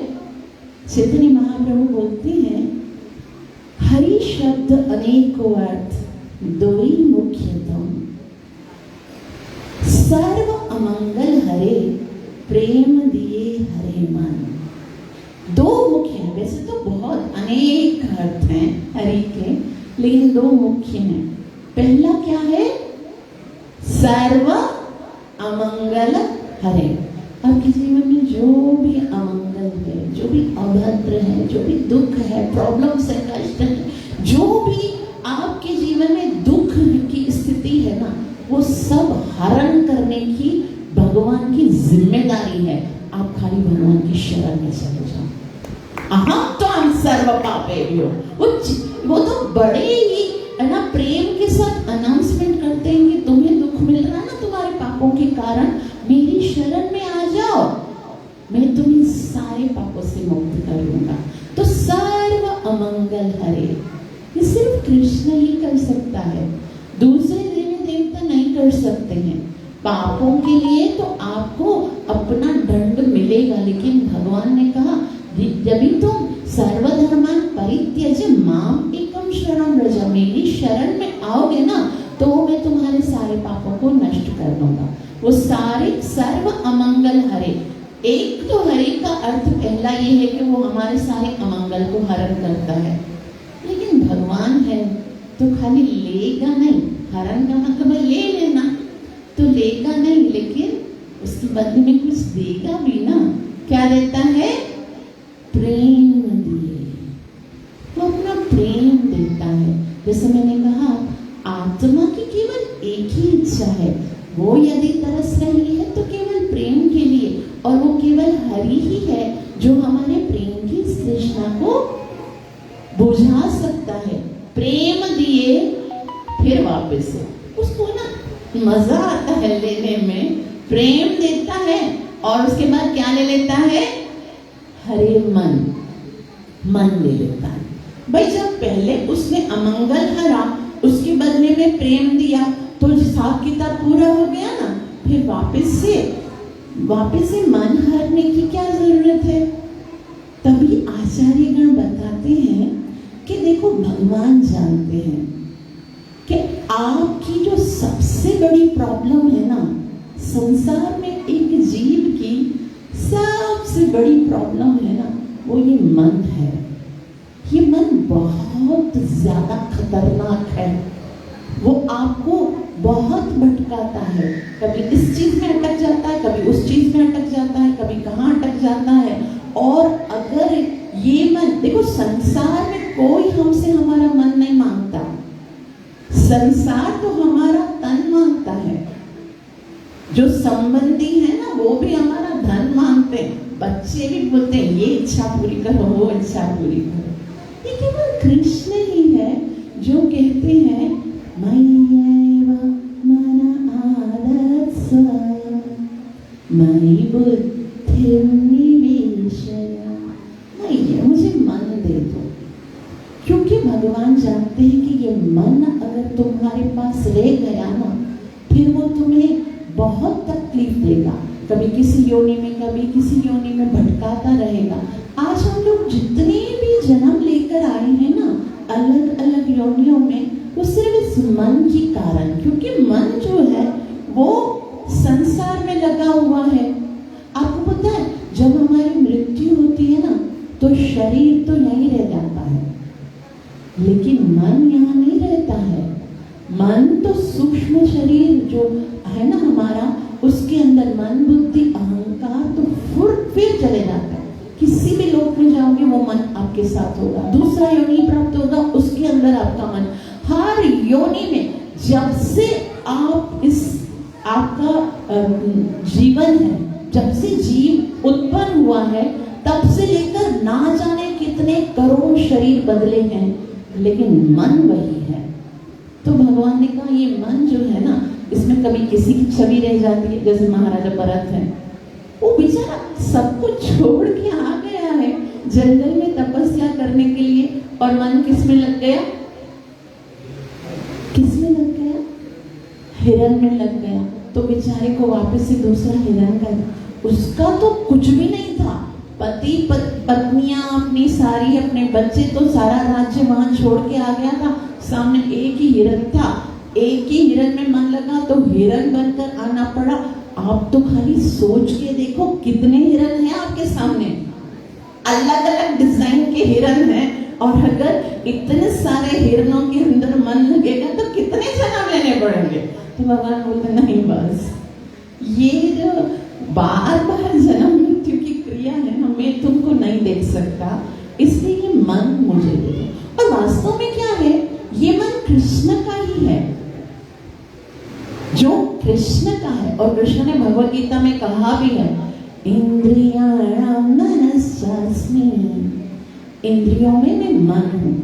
A: चैतन्य महाप्रभु बोलते हैं, हरि शब्द अनेकों अर्थ, दो ही मुख्यतम। सर्व अमंगल हरे, प्रेम दिए हरे मन। दो मुख्य हैं, वैसे तो बहुत अनेक अर्थ हैं हरि के, लेकिन दो मुख्य हैं। पहला क्या है? सर्व अमंगल हरे। आपके जीवन में जो भी अमंगल है, जो भी अभद्र है, जो भी दुख है, प्रॉब्लम्स है, कष्ट है, जो भी आपके जीवन में दुख की स्थिति है ना, वो सब हरण करने की भगवान की जिम्मेदारी है। आप खाली भगवान की शरण में चले जाओ। अहम तो हम सर्व पापेभ्यो, वो तो बड़े ही है ना प्रेम के साथ अनाउंसमेंट करते हैं कि तुम्हें दुख मिल रहा है ना तुम्हारे पापों के कारण, मेरी शरण में आ जाओ, मैं तुम्हें सारे पापों से मुक्त कर लूंगा। तो सर्व अमंगल हरे, ये सिर्फ कृष्ण ही कर सकता है, दूसरे देवी देवता नहीं कर सकते हैं। पापों के लिए तो आपको अपना दंड मिलेगा, लेकिन भगवान ने कहा जब भी तुम सर्वधर्मान परित्यज्य माम एकम शरणं व्रज, मेरी शरण में आओगे ना तो मैं तुम्हारे सारे पापों को नष्ट कर दूंगा। वो सारे सर्व अमंगल हरे, एक तो हरे का अर्थ पहला ये है कि वो हमारे सारे अमंगल को हरण करता है, लेकिन भगवान है तो खाली लेगा नहीं, हरण का मतलब ले लेना, तो लेगा नहीं लेकिन उसके बदले में कुछ देगा भी ना। क्या देता है? प्रेम दिए, वो अपना प्रेम देता है। जैसे मैंने कहा आत्मा की केवल एक ही इच्छा है, वो यदि तरस रही है तो केवल प्रेम के लिए, और वो केवल हरि ही है जो हमारे प्रेम की तृष्णा को बुझा सकता है। प्रेम दिए फिर वापस से उसको ना मजा आता है लेने में, प्रेम देता है और उसके बाद क्या ले लेता है? हरे मन ले लेता है। भाई जब पहले उसने अमंगल हरा, उसके बदले में प्रेम दिया, तो हिसाब किताब पूरा हो गया ना, फिर वापस से मन हरने की क्या जरूरत है? तभी आचार्यगण बताते हैं कि देखो भगवान जानते हैं कि आपकी जो सबसे बड़ी प्रॉब्लम है ना, संसार में एक जीव की सबसे बड़ी प्रॉब्लम है ना, वो ये मन है। ये मन बहुत ज्यादा खतरनाक है, वो आपको बहुत भटकाता है, कभी इस चीज में अटक जाता है, कभी उस चीज में अटक जाता है, कभी कहाँ अटक जाता है। और अगर ये मन देखो, संसार में कोई हमसे हमारा मन नहीं मांगता, संसार तो हमारा तन मांगता है। जो संबंधी है ना वो भी हमारा धन मांगते हैं, बच्चे भी बोलते हैं ये इच्छा पूरी करो, वो इच्छा पूरी करो। ये केवल कृष्ण ही है जो कहते हैं मय्येव मन आदत्स्व मयि बुद्धिं निवेशय, मुझे मन दे दो। क्योंकि भगवान जानते हैं कि ये मन अगर तुम्हारे पास रह गया ना, फिर वो तुम्हें बहुत तकलीफ देगा, कभी किसी योनि में कभी किसी योनि में भटकाता रहेगा। आज हम लोग जितने भी जन्म लेकर आए हैं ना अलग अलग योनियों में, वो सिर्फ इस मन के कारण, क्योंकि मन जो है वो संसार में लगा हुआ है। आपको पता है जब हमारी मृत्यु होती है ना तो शरीर तो यहीं रह जाता है, लेकिन मन यहाँ नहीं रहता है। मन तो सूक्ष्म शरीर जो है ना हमारा, उसके अंदर मन बुद्धि अहंकार तो फिर चले जाता है। किसी भी लोक में जाओगे वो मन आपके साथ होगा, दूसरा योनि प्राप्त होगा उसके अंदर आपका मन। हर योनि में जब से आपका जीवन है, जब से जीव उत्पन्न हुआ है, तब से लेकर ना जाने कितने करोड़ शरीर बदले हैं, लेकिन मन वही है। तो भगवान ने कहा ये मन जो है ना, इसमें कभी किसी की छवि रह जाती है। जैसे महाराजा भरत है, वो बेचारा सब कुछ छोड़ के आ गया है जंगल में तपस्या करने के लिए, और मन किस में लग गया? किस में लग गया? हिरण में लग गया। तो बेचारे को वापस से दूसरा हिरण का, उसका तो कुछ भी नहीं था, पति पत्नियां अपनी सारी, अपने बच्चे, तो सारा राज्य वहां छोड़ के आ गया था। सामने एक ही हिरण था, एक ही हिरण में मन लगा तो हिरण बनकर आना पड़ा। आप तो खाली सोच के देखो कितने हिरण हैं आपके सामने, अलग अलग डिजाइन के हिरण हैं, और अगर इतने सारे हिरणों के अंदर मन लगेगा तो कितने जन्म लेने पड़ेंगे। तो भगवान बोलते नहीं, बस ये जो बार बार जन्म मृत्यु की क्रिया है ना, मैं तुमको नहीं देख सकता, इसलिए ये मन मुझे दे दो। और वास्तव में क्या है, ये मन कृष्ण का ही है, जो कृष्ण का है। और कृष्ण ने भगवत गीता में कहा भी है, इंद्रियाणाम मनश्चास्मि, इंद्रियों में मैं मन हूं।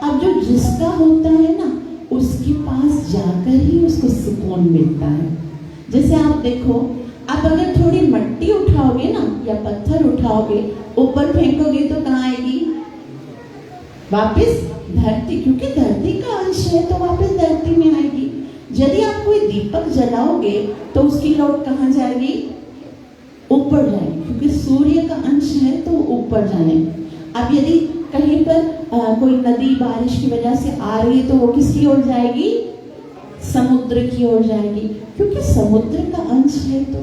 A: अब जो जिसका होता है ना, उसके पास जाकर ही उसको सुकून मिलता है। जैसे आप देखो, आप अगर थोड़ी मट्टी उठाओगे ना या पत्थर उठाओगे, ऊपर फेंकोगे तो कहाँ आएगी? वापस धरती, क्योंकि धरती का अंश है तो वापस धरती में आएगी। यदि आप कोई दीपक जलाओगे तो उसकी लौट कहाँ जाएगी? ऊपर जाएगी, क्योंकि सूर्य का अंश है तो ऊपर जाने। अब यदि कहीं पर कोई नदी बारिश की वजह से आ रही है तो वो किसकी ओर जाएगी? समुद्र की ओर जाएगी, क्योंकि समुद्र का अंश है तो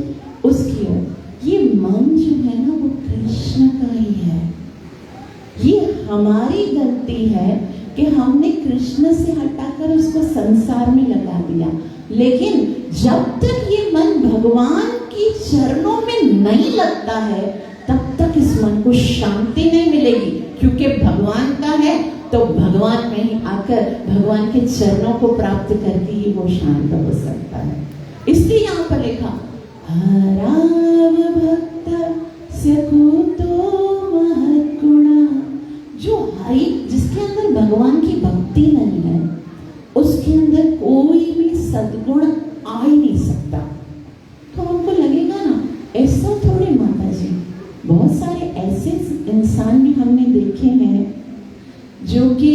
A: उसकी ओर। ये मन जो है ना, वो कृष्ण का ही है। ये हमारी गलती है कि हमने कृष्ण से हटाकर उसको संसार में लगा दिया। लेकिन जब तक ये मन भगवान की चरणों में नहीं लगता है, तब तक इस मन को शांति नहीं मिलेगी, क्योंकि भगवान का है तो भगवान में ही आकर भगवान के चरणों को प्राप्त करके ही वो शांत हो सकता है। इसलिए यहाँ पर लिखा, हराव भक्त से कुतो महत्गुणा। जो हरि, जिसके अंदर भगवान की भक्ति नहीं है, उसके अंदर कोई भी सद्गुण आ ही नहीं सकता। तो हमको लगेगा ना, ऐसा थोड़े माता जी, बहुत सारे ऐसे इंसान भी हमने देखे हैं जो कि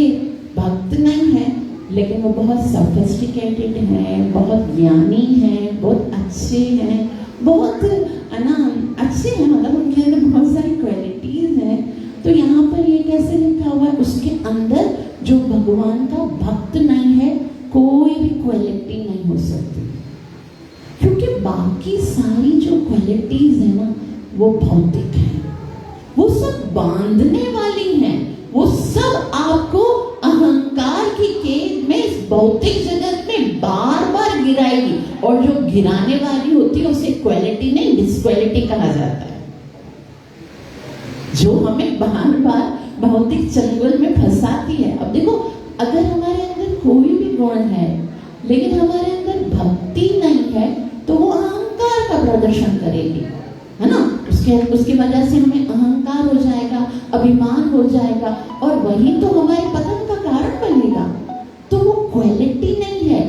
A: भक्त नहीं है, लेकिन वो बहुत सोफिस्टिकेटेड हैं, बहुत ज्ञानी हैं, बहुत अच्छे हैं, बहुत अच्छे हैं, मतलब उनके अंदर बहुत सारी क्वालिटीज हैं। तो यहाँ पर ये कैसे लिखा हुआ है, उसके अंदर जो भगवान का भक्त नहीं है, कोई भी क्वालिटी नहीं हो सकती, क्योंकि बाकी सारी जो क्वालिटीज है ना, वो भौतिक है, वो सब बांधने वाली हैं, वो सब आपको अहंकार की कैद में इस भौतिक जगत में बार बार गिराएगी। और जो गिराने वाली होती है उसे क्वालिटी नहीं, डिस्क्वालिटी कहा जाता है। जो हमें बार बार भौतिक चंगुल में फंसाती है। अब देखो, अगर हमारे अंदर कोई भी गुण है लेकिन हमारे अंदर भक्ति नहीं है, तो वो अहंकार का प्रदर्शन करेगी, है ना। उसकी वजह से हमें अहंकार हो जाएगा, अभिमान हो जाएगा, और वही तो हमारे पतन का कारण बनेगा। तो वो क्वालिटी नहीं है।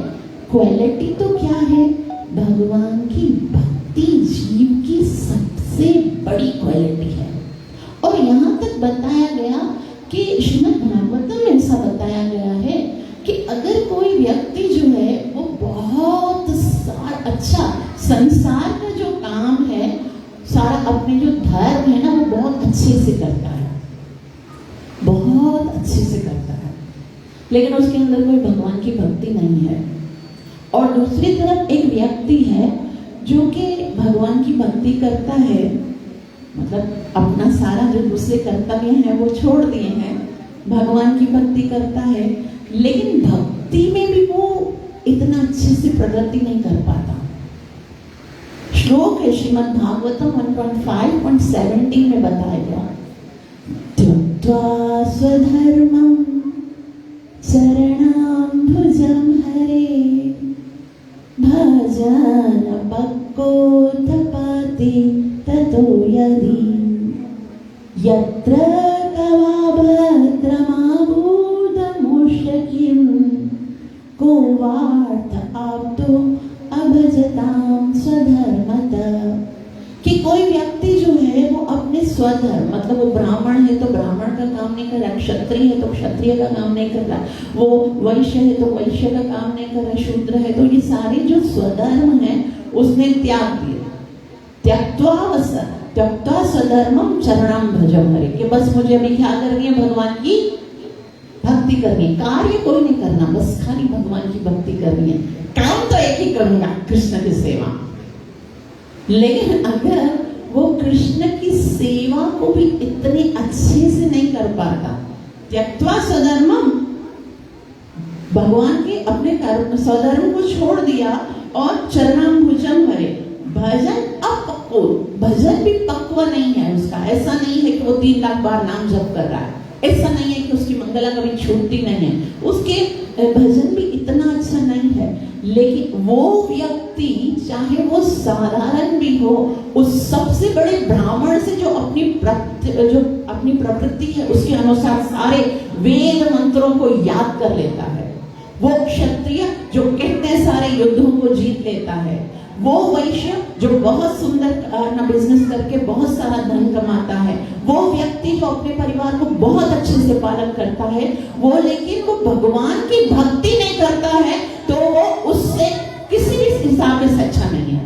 A: क्वालिटी तो क्या है? भगवान की भक्ति जीव की सबसे बड़ी क्वालिटी है। और यहाँ तक बताया गया कि श्रीमद् भागवतम में ऐसा बताया गया है कि अगर कोई व्यक्ति जो है वो बहुत अच्छा संसार का जो काम है, सारा अपने जो धर्म है ना, वो बहुत अच्छे से करता है, बहुत अच्छे से करता है, लेकिन उसके अंदर कोई भगवान की भक्ति नहीं है। और दूसरी तरफ एक व्यक्ति है जो कि भगवान की भक्ति करता है, मतलब अपना सारा जो दूसरे कर्तव्य है वो छोड़ दिए हैं, भगवान की भक्ति करता है, लेकिन भक्ति में भी वो इतना अच्छे से प्रगति नहीं कर पाता। श्लोक है श्रीमद् भागवतम 1.5.17 में बताया गया, त्यक्त्वा स्वधर्मं चरणाम्बुजं हरे भजन पक्वोत्थपाति ततो यदि यत्र कवाभद्रमाभूतमुष्यकिं को वार्थ आप्तो अभजतां स्वधर्मतः। कि कोई व्यक्ति जो है वो अपने स्वधर्म, मतलब वो ब्राह्मण है तो ब्राह्मण का काम नहीं कर रहा, क्षत्रिय है तो क्षत्रिय का काम नहीं कर रहा, वो वैश्य है तो वैश्य का काम नहीं कर रहा, शूद्र है तो, ये सारे जो स्वधर्म है उसने त्याग दिए। त्यक्त्वा स्वधर्मं चरणां भजं हरे, कि बस मुझे अभी क्या करनी है? भगवान की भक्ति करनी है, कार्य कोई नहीं करना, बस खाली भगवान की भक्ति करनी है। काम तो एक ही करूंगा, कृष्ण की सेवा। लेकिन अगर वो कृष्ण की सेवा को भी इतने अच्छे से नहीं कर पाता, त्यक्त्वा स्वधर्मं, भगवान के अपने स्वधर्म को छोड़ दिया और चरणाम्बुजं हरे, भजन अपक्व वो भजन भी पक्व नहीं है उसका। ऐसा नहीं है कि वो 3 लाख बार नाम जप कर रहा है, ऐसा नहीं है कि उसकी मंगला कभी छूटती नहीं है, उसके भजन भी इतना अच्छा नहीं है, लेकिन वो व्यक्ति चाहे वो साधारण भी हो, उस सबसे बड़े ब्राह्मण से जो अपनी प्रवृत्ति है उसके अनुसार सारे वेद मंत्रों को याद कर लेता है, वो क्षत्रिय जो कितने सारे युद्धों को जीत लेता है, वो वैश्य जो बहुत सुंदर अपना बिजनेस करके बहुत सारा धन कमाता है, वो व्यक्ति जो अपने परिवार को बहुत अच्छे से पालन करता है, वो लेकिन वो भगवान की भक्ति नहीं करता है, तो वो उससे किसी भी हिसाब से अच्छा नहीं है।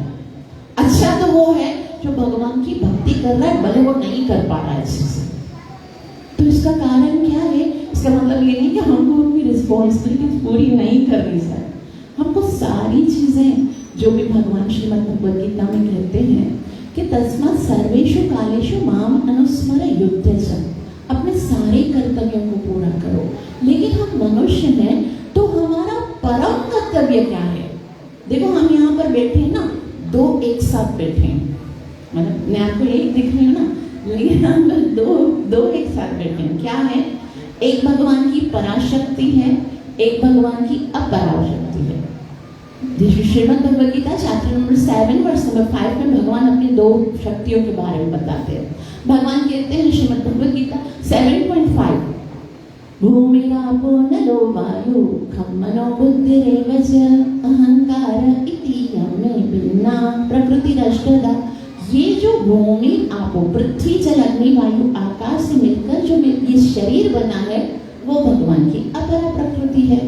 A: अच्छा तो वो है जो भगवान की भक्ति कर रहा है, भले वो नहीं कर पा रहा है अच्छे से। तो इसका कारण क्या है? इसका मतलब ये नहीं कि हमको अपनी रिस्पॉन्सिबिलिटी पूरी नहीं करनी सर। हमको सारी चीजें जो भी भगवान श्रीमद् भगवद गीता में कहते हैं कि तस्मात् सर्वेषु कालेषु माम अनुस्मर युध्यच, अपने सारे कर्तव्यों को पूरा करो। लेकिन हम मनुष्य हैं, तो हमारा परम कर्तव्य क्या है? देखो हम यहाँ पर बैठे हैं ना, 2 एक साथ बैठे हैं, मतलब मैं आपको एक दिख रही हूँ ना, लेकिन हम दो एक साथ बैठे हैं। क्या है? एक भगवान की पराशक्ति है, एक भगवान की अपराशक्ति है। Shrimad Bhagavad Gita chapter number 7 verse number 5 में भगवान अपनी 2 शक्तियों के बारे में बताते हैं। भगवान कहते हैं श्रीमद् भगवद गीता 7.5, भूमिरापो नलो वायु खं मनो बुद्धिरेव च अहंकार इति यमे भिन्ना प्रकृतिरष्टधा। ये जो भूमि आपो, पृथ्वी जल अग्नि वायु आकाश से मिलकर जो ये शरीर बना है, वो भगवान की अपरा प्रकृति है।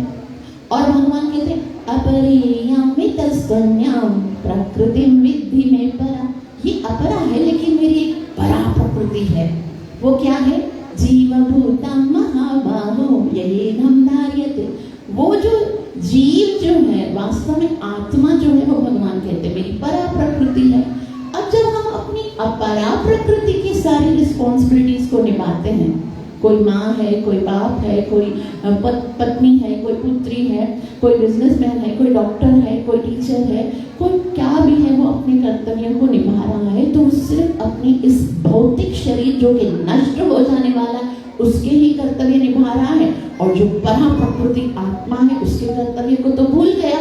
A: और भगवान कहते हैं अपरेयामितस्तन्यां प्रकृतिं विद्धि में परा। ये अपरा है, लेकिन मेरी एक परा प्रकृति है। वो क्या है? जीवभूतं महाबाहो येनम धार्यते। वो जो जीव जो है, वास्तव में आत्मा जो है, वो भगवान कहते हैं मेरी परा प्रकृति है। अब जब हम अपनी अपरा प्रकृति की सारी रिस्पॉन्सिबिलिटीज को निभाते हैं, कोई माँ है, कोई बाप है, कोई पत्नी है, कोई पुत्री है, कोई बिजनेसमैन है, कोई डॉक्टर है, कोई टीचर है, कोई क्या भी है, वो अपने कर्तव्यों को निभा रहा है, तो सिर्फ अपनी इस भौतिक शरीर जो कि नष्ट हो जाने वाला है, उसके ही कर्तव्य निभा रहा है, और जो परा प्रकृति आत्मा है, उसके कर्तव्य को तो भूल गया।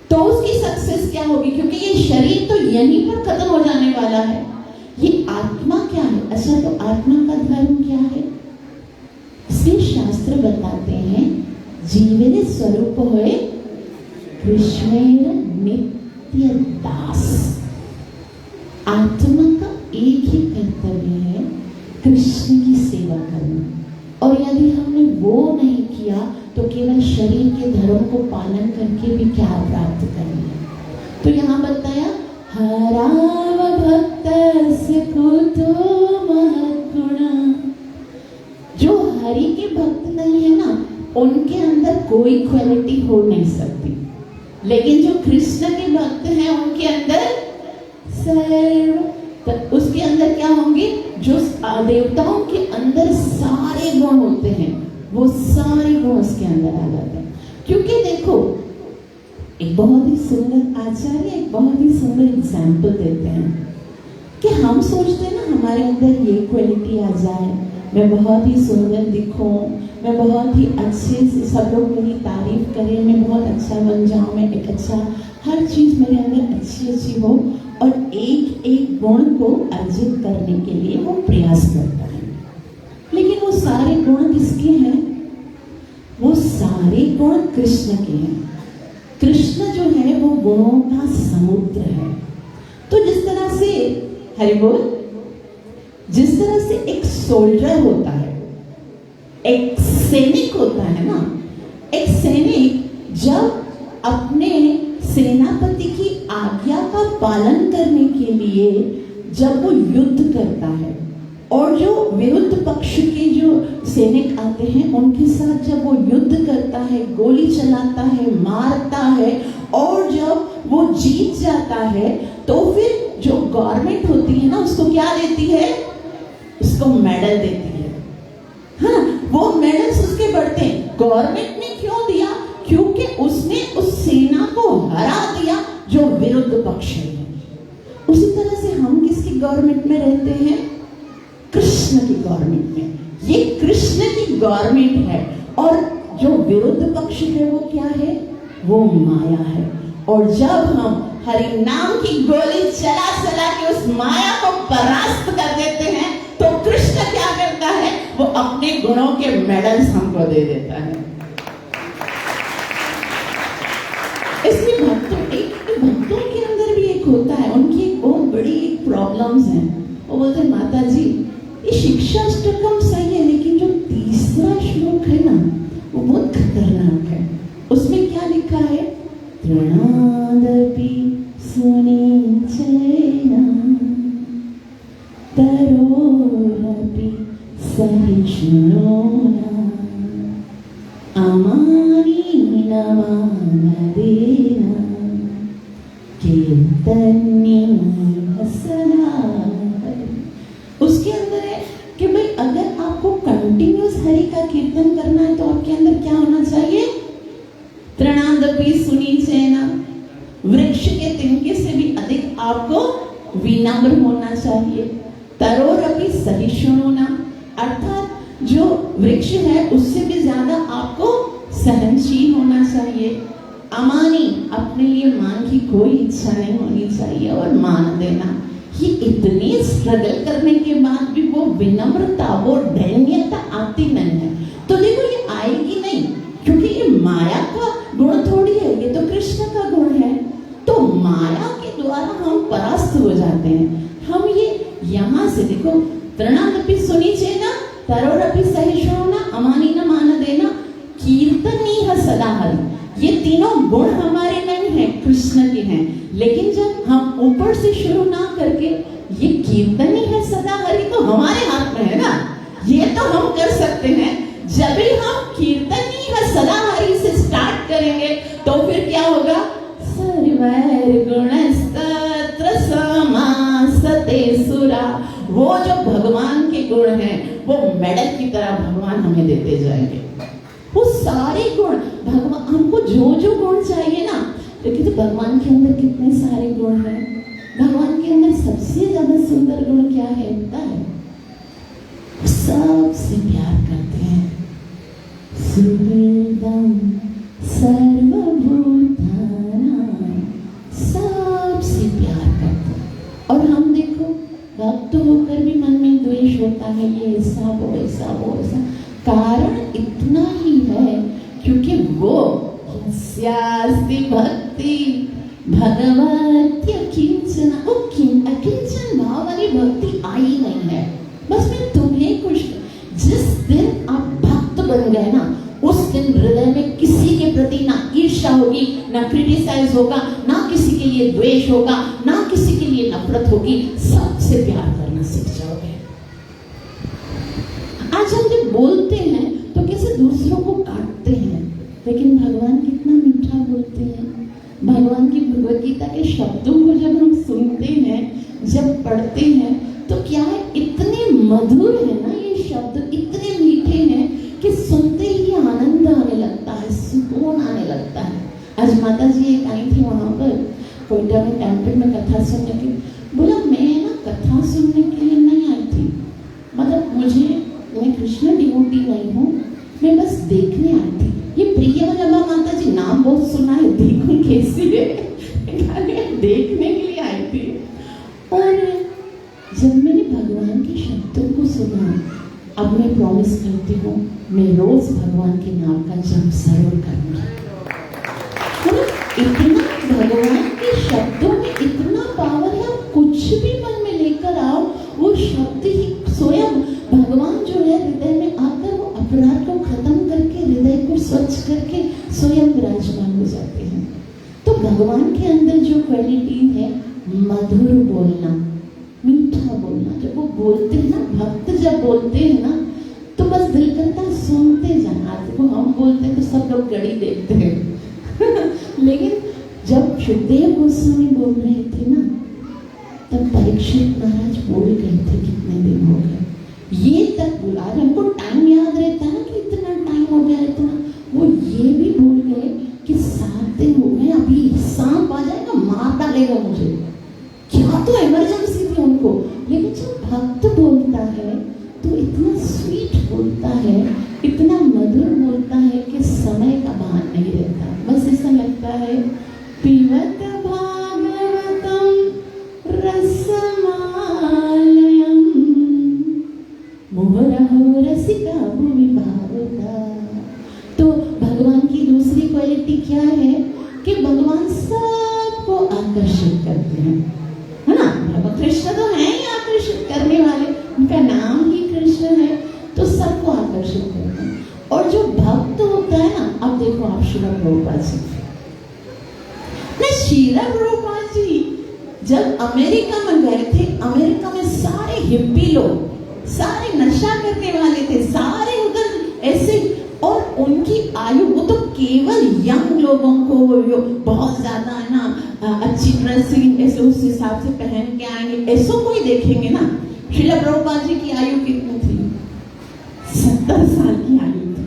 A: तो उसकी सक्सेस क्या होगी? क्योंकि ये शरीर तो यहीं पर खत्म हो जाने वाला है। ये आत्मा क्या है? अच्छा, तो आत्मा का धर्म क्या है? इसलिए शास्त्र बताते हैं जीवेर स्वरूप होए कृष्णेर नित्य दास। आत्मा का एक ही कर्तव्य है, कृष्ण की सेवा करना। और यदि हमने वो नहीं किया तो केवल शरीर के धर्म को पालन करके भी क्या प्राप्त करेंगे? तो यहाँ बताया हराव भक्तस्य कुतो महत्गुणा। जो हरि के भक्त नहीं है ना, उनके अंदर कोई क्वालिटी हो नहीं सकती, लेकिन जो कृष्ण के भक्त हैं उनके अंदर सर्व, तो उसके अंदर क्या होंगे? जो देवताओं के अंदर सारे गुण होते हैं, वो सारे गुण उसके अंदर आ जाते हैं। क्योंकि देखो, एक बहुत ही सुंदर आचार्य एक बहुत ही सुंदर एग्जाम्पल देते हैं कि हम सोचते हैं ना हमारे अंदर ये क्वालिटी आ जाए, मैं बहुत ही सुंदर दिखूं, मैं बहुत ही अच्छे से सब लोग मेरी तारीफ करें, मैं बहुत अच्छा बन जाऊं, मैं एक अच्छा हर चीज मेरे अंदर अच्छी हो, और एक एक गुण को अर्जित करने के लिए वो प्रयास करता है। लेकिन वो सारे गुण किसके हैं? वो सारे गुण कृष्ण के हैं। कृष्ण जो है वो गुणों का समुद्र है। तो जिस तरह से हरि बोल, जिस तरह से एक सोल्जर होता है, एक सैनिक होता है ना, एक सैनिक जब अपने सेनापति की आज्ञा का पालन करने के लिए जब वो युद्ध करता है, और जो विरुद्ध पक्ष के जो सैनिक आते हैं उनके साथ जब वो युद्ध करता है, गोली चलाता है, मारता है, और जब वो जीत जाता है, तो फिर जो गवर्नमेंट होती है ना उसको क्या देती है? उसको मेडल देती है। हाँ, वो मेडल्स उसके बढ़ते हैं। गवर्नमेंट ने क्यों दिया? क्योंकि उसने उस सेना को हरा दिया जो विरुद्ध पक्ष है। उसी तरह गवर्नमेंट में रहते हैं? कृष्ण की गवर्नमेंट में। ये कृष्ण की गवर्नमेंट है और जो विरुद्ध पक्ष है वो क्या है? वो माया है। और जब हम हरि नाम की गोली चला चला के उस माया को परास्त कर देते हैं तो कृष्ण क्या करता है? वो अपने गुणों के मेडल्स हमको दे देता है। इसलिए भक्तों के अंदर भी एक होता है, उनकी एक बहुत बड़ी प्रॉब्लम्स हैं। वो बोलते माता जी ये शिक्षा अष्टकम सही है, लेकिन जो तीसरा श्लोक है ना वो बहुत खतरनाक है। उसमें क्या लिखा है? तृणादपि सुनिचैना तरोरपि सहिष्णुना अमानीन मानदेन कीर्तनीय सदा। उसके अंदर है कि भाई अगर आपको कंटिन्यूस हरि का कीर्तन करना है तो आपके अंदर क्या होना चाहिए? तृणादपि सुनिचैना, वृक्ष के तिनके से भी अधिक आपको विनम्र होना चाहिए। तरोरपि सहिष्णुना, अर्थात जो वृक्ष है उससे भी ज्यादा आपको सहनशील होना चाहिए। अमानी, अपने लिए मान की कोई इच्छा नहीं होनी चाहिए। और मान देना, ये इतनी स्ट्रगल करने के बाद भी वो विनम्रता, वो दैन्यता आती नहीं है। तो देखो ये आएगी नहीं, क्योंकि ये माया का गुण थोड़ी है, ये तो कृष्ण का गुण है। तो माया के द्वारा हम परास्त हो जाते हैं। हम ये यहाँ से देखो, तृणादपि सुनिचैना तरोरपि सहिष्णुना अमानीन मानदेन कीर्तनीय सदा हरि। ये तीनों गुण हमारे नहीं है, कृष्ण के हैं। लेकिन जब हम ऊपर से शुरू ना करके ये कीर्तनीय है सदा हरि तो हमारे हाथ में है ना, ये तो हम कर सकते हैं। जब भी हम कीर्तनीय सदा हरि से स्टार्ट करेंगे तो फिर क्या होगा? सर्वैर्गुणस्तत्र समासते सुरा, वो जो भगवान के गुण हैं वो मेडल की तरह भगवान हमें देते जाएंगे। वो सारे गुण भगवान, हमको जो जो गुण चाहिए ना, देखिए तो भगवान के अंदर कितने सारे गुण हैं। भगवान के अंदर सबसे ज्यादा सुंदर गुण क्या है पता है? सबसे प्यार करते हैं। सुहृदं सर्वभूतानां, सबसे प्यार करते हैं। और हम देखो भक्त होकर भी मन में द्वेष होता है, ये ऐसा वो ऐसा वो ऐसा। कारण इतना ही है क्योंकि वो यस्यास्ति भक्ति भगवत्य किंचन, वो अकिंचन भाव वाली भक्ति आई नहीं है। बस मैं तुम्हें खुश, जिस दिन आप भक्त बन गए ना उस दिन हृदय में किसी के प्रति ना ईर्ष्या होगी, ना क्रिटिसाइज होगा, ना किसी के लिए द्वेष होगा, ना किसी के लिए नफरत होगी। सबसे प्यार करना सीख जाओगे। आज हम जब बोलते हैं तो कैसे दूसरों को काटते हैं, लेकिन भगवान कितना मीठा बोलते हैं। भगवान की भगवत गीता के शब्दों को जब हम सुनते हैं, जब पढ़ते हैं तो क्या है, इतने मधुर है ना ये शब्द, इतने मीठे हैं कि सुनते ही आनंद आने लगता है, सुकून आने लगता है। आज माता जी एक आई थी वहां पर कोयटा में टेम्पल में कथा सुनने के, बोला मैं ना कथा सुनने के लिए नहीं आई थी, मतलब मैं कृष्ण डिवोटी नहीं हूँ, मैं बस देखने आई थी। ये प्रिय वल्लभा माता जी नाम बहुत सुना है, देखूं कैसी है, देखने के लिए आई थी। और जब मैंने भगवान के शब्दों को सुना, अब मैं प्रॉमिस करती हूँ मैं रोज भगवान के नाम का जप जरूर करूँगी। इतना भगवान के शब्दों में इतना पावर है, आप कुछ भी मन में लेकर आओ, वो शब्द ही स्वयं भगवान जो है हृदय में आकर वो अपराध को खत्म करके हृदय को स्वच्छ करके स्वयं विराजमान हो जाते हैं। तो भगवान के अंदर जो क्वालिटी है, मधुर बोलना, मीठा बोलना, जब वो बोलते हैं ना, भक्त जब बोलते हैं ना तो बस दिल करता है सुनते जाना। देखो हम बोलते हैं तो सब लोग घड़ी देखते हैं लेकिन जब सुखदेव गोस्वामी बोल रहे थे ना, तब परीक्षित महाराज बोल गए थे कितने दिन हो गए, ये तक बोला। आज हमको टाइम याद रहता है ना कि इतना टाइम हो गया इतना, वो ये भी बोल गए कि 7 दिन हो गए, अभी सांप आ जाएगा मार डालेगा मुझे। क्या तो इमरजेंसी थी उनको, बोलता है, इतना मधुर बोलता है कि समय का भान नहीं रहता। बस ऐसा लगता है पिबत भागवतम रसमालयम मुहुरहो रसिका भूमि भावुका। तो भगवान की दूसरी क्वालिटी क्या है कि भगवान सबको आकर्षित करते हैं, है ना। भगवान कृष्ण तो है ही आकर्षित करने वाले, उनका नाम ही कृष्ण है, तो सबको आकर्षित करते हैं। और जो भक्त होता है ना, अब देखो आप श्रील प्रभुपाद जी, श्रील प्रभुपाद जी जब अमेरिका में गए थे, अमेरिका में सारे हिप्पी लोग, सारे नशा करने वाले थे, सारे उधर ऐसे, और उनकी आयु, वो तो केवल यंग लोगों को बहुत ज्यादा है ना अच्छी ड्रेसिंग ऐसे उस हिसाब से पहन के आएंगे, ऐसा कोई देखेंगे ना। श्रील प्रभुपाद जी की आयु कितनी थी? 70 साल की आयु थी,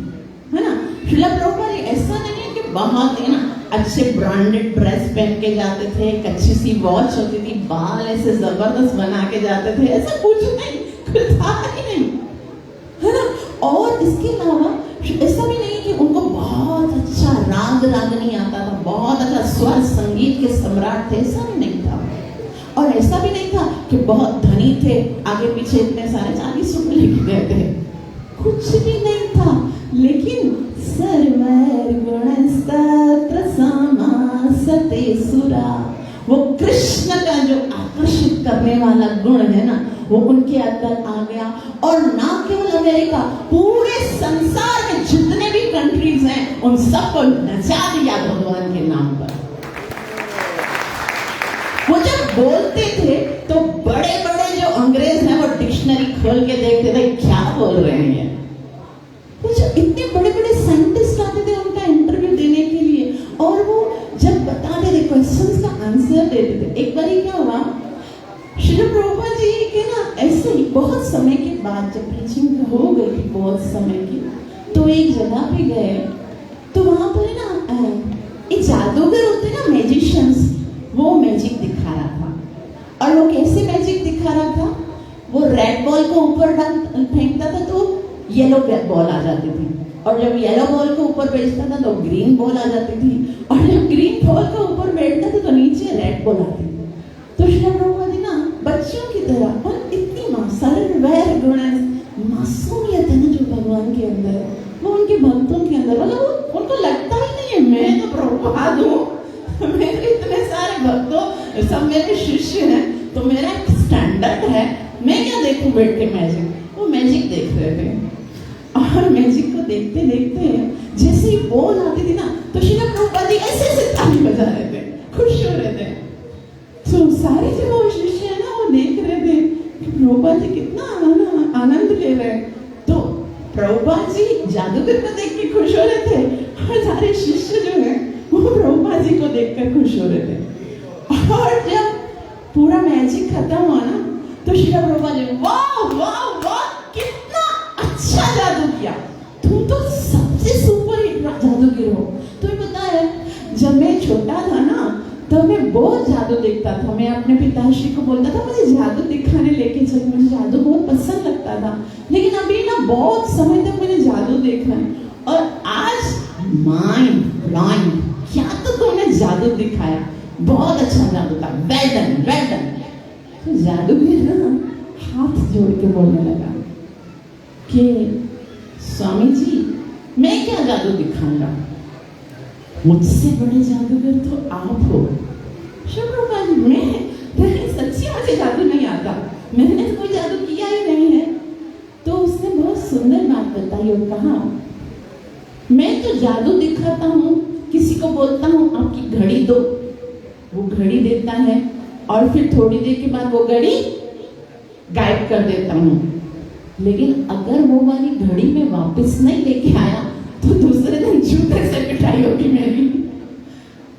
A: है ना। श्रील प्रभुपाद जी ऐसा नहीं है कि बहुत है ना अच्छे ब्रांडेड ड्रेस पहन के जाते थे, एक अच्छी सी वॉच होती थी, बाल ऐसे जबरदस्त बना के जाते थे, ऐसा कुछ नहीं, कुछ था ही नहीं, है ना। और इसके अलावा ऐसा भी नहीं कि उनको बहुत अच्छा राग रागनी आता था, बहुत अच्छा स्वर संगीत के सम्राट थे, ऐसा भी नहीं था। और ऐसा भी नहीं था कि बहुत धनी थे, आगे पीछे इतने सारे 40 रुपए लिख गए थे, कुछ भी नहीं था। लेकिन सर्वर गुणस्तत्र समासते सुरा, वो कृष्ण का जो आकर्षित करने वाला गुण है ना, वो उनके अंदर आ गया। और ना केवल अमेरिका, पूरे संसार में जितने भी कंट्रीज हैं, उन सबको नचा दिया भगवान के नाम पर। वो जब बोलते थे तो बड़े बड़े जो अंग्रेज हैं वो डिक्शनरी खोल के देखते थे क्या बोल रहे हैं। इतने बड़े बड़े साइंटिस्ट आते थे उनका इंटरव्यू देने के लिए, और वो जब बताते थे क्वेश्चंस का आंसर देते थे। एक बार क्या हुआ, श्रील प्रभुपाद जी के ना ऐसे ही बहुत समय के बाद जब प्रीचिंग हो गई थी बहुत समय की, तो एक जगह पे गए, तो वहां पर ना एक जादूगर होते ना मैजिशियंस, वो मैजिक दिखा रहा था। और वो कैसे मैजिक दिखा रहा था, वो रेड बॉल को ऊपर फेंकता था तो येलो बॉल आ जाती थी, और जब येलो बॉल को ऊपर भेजता था तो ग्रीन बॉल आ जाती थी, और जब ग्रीन बॉल को ऊपर बैठता था तो नीचे रेड बॉल आती थी। तो श्रील प्रभुपाद जी ना बच्चों की तरह, और इतनी मासूमियत है ना जो भगवान के अंदर, वो उनके भक्तों के अंदर, मतलब उनको लगता ही नहीं है मैं तो प्रभुपाद हूँ, मेरे इतने सारे भक्तों, सब मेरे शिष्य हैं, तो मेरा एक स्टैंडर्ड है, मैं क्या देखूं बैठ के मैजिक। वो मैजिक देख रहे थे, और मैजिक को देखते देखते जैसे ही बॉल आती थी ना, तो श्रील प्रभुपाद जी ऐसे ऐसे ताली बजा रहे थे, खुश हो रहे थे। तो सारे जो वो शिष्य है ना वो देख रहे थे कि प्रभुपाद जी कितना आनंद ले रहे हैं। तो प्रभुपाद जी जादूगर को देख के खुश हो रहे थे, और सारे शिष्य जो है वो प्रभुपाद जी को देखकर खुश हो रहे थे। और जब पूरा मैजिक खत्म हुआ ना, तो श्रील प्रभुपाद जी वाह वाह वाह कितना अच्छा जादू किया, तुम तो सबसे सुपर हिट जादूगर हो। तुम्हें पता है जब मैं छोटा था ना, तो मैं बहुत जादू देखता था, मैं अपने पिताश्री को बोलता था मुझे जादू दिखाने लेके चलो, मुझे जादू बहुत पसंद लगता था। लेकिन अभी ना बहुत समय तक मैंने जादू देखा है, और आज माइंड ब्लाइंड, क्या तो तुमने जादू दिखाया, बहुत अच्छा जादू था, वेल डन वेल डन। तो जादूगर ना हाथ जोड़ के बोलने लगा कि स्वामी जी मैं क्या जादू दिखाऊंगा, मुझसे बड़े जादूगर तो आप हो। शुक्रवार मैं सच्ची मुझे जादू नहीं आता, मैंने तो कोई जादू किया ही नहीं है। तो उसने बहुत सुंदर बात बताई और कहा मैं तो जादू दिखाता हूँ, किसी को बोलता हूँ आपकी घड़ी दो, वो घड़ी देता है, और फिर थोड़ी देर के बाद वो घड़ी गायब कर देता हूँ। लेकिन अगर वो वाली घड़ी में वापस नहीं लेके आया तो दूसरे दिन जूते से पिटाई होगी मेरी।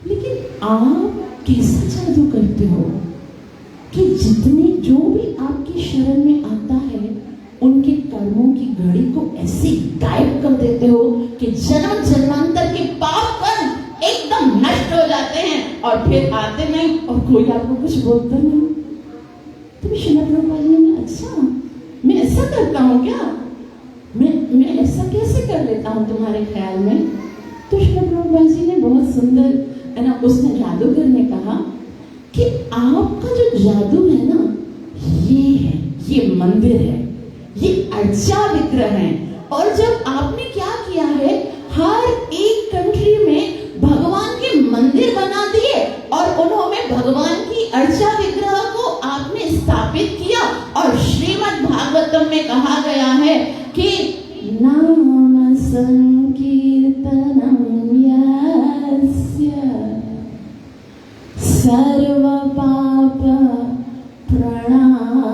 A: लेकिन आप कैसा जादू करते हो कि जितने जो भी आपकी शरण में आता है उनके कर्मों की घड़ी को ऐसे गायब कर देते हो कि जन्म जन्मांतर के पाप कर्म एकदम नष्ट हो जाते हैं, और फिर आते नहीं और कोई आपको कुछ बोलता नहीं। तो श्रील प्रभुपाद जी ने अच्छा मैं ऐसा करता हूँ क्या, मैं हूँ तुम्हारे ख्याल में। तो श्री प्रभुपाद जी ने बहुत सुंदर है ना, उसने जादूगर ने कहा कि आपका जो जादू है ना, ये है, ये मंदिर है, ये अर्चा विग्रह है। और जब आपने क्या किया है, हर एक कंट्री में भगवान के मंदिर बना दिए और उन्होंने भगवान की अर्चा विग्रह को आपने स्थापित किया। और श्रीमद् भागवतम में कहा गया है कि नाम संकीर्तनम यस्य सर्व पाप प्रणाशनम।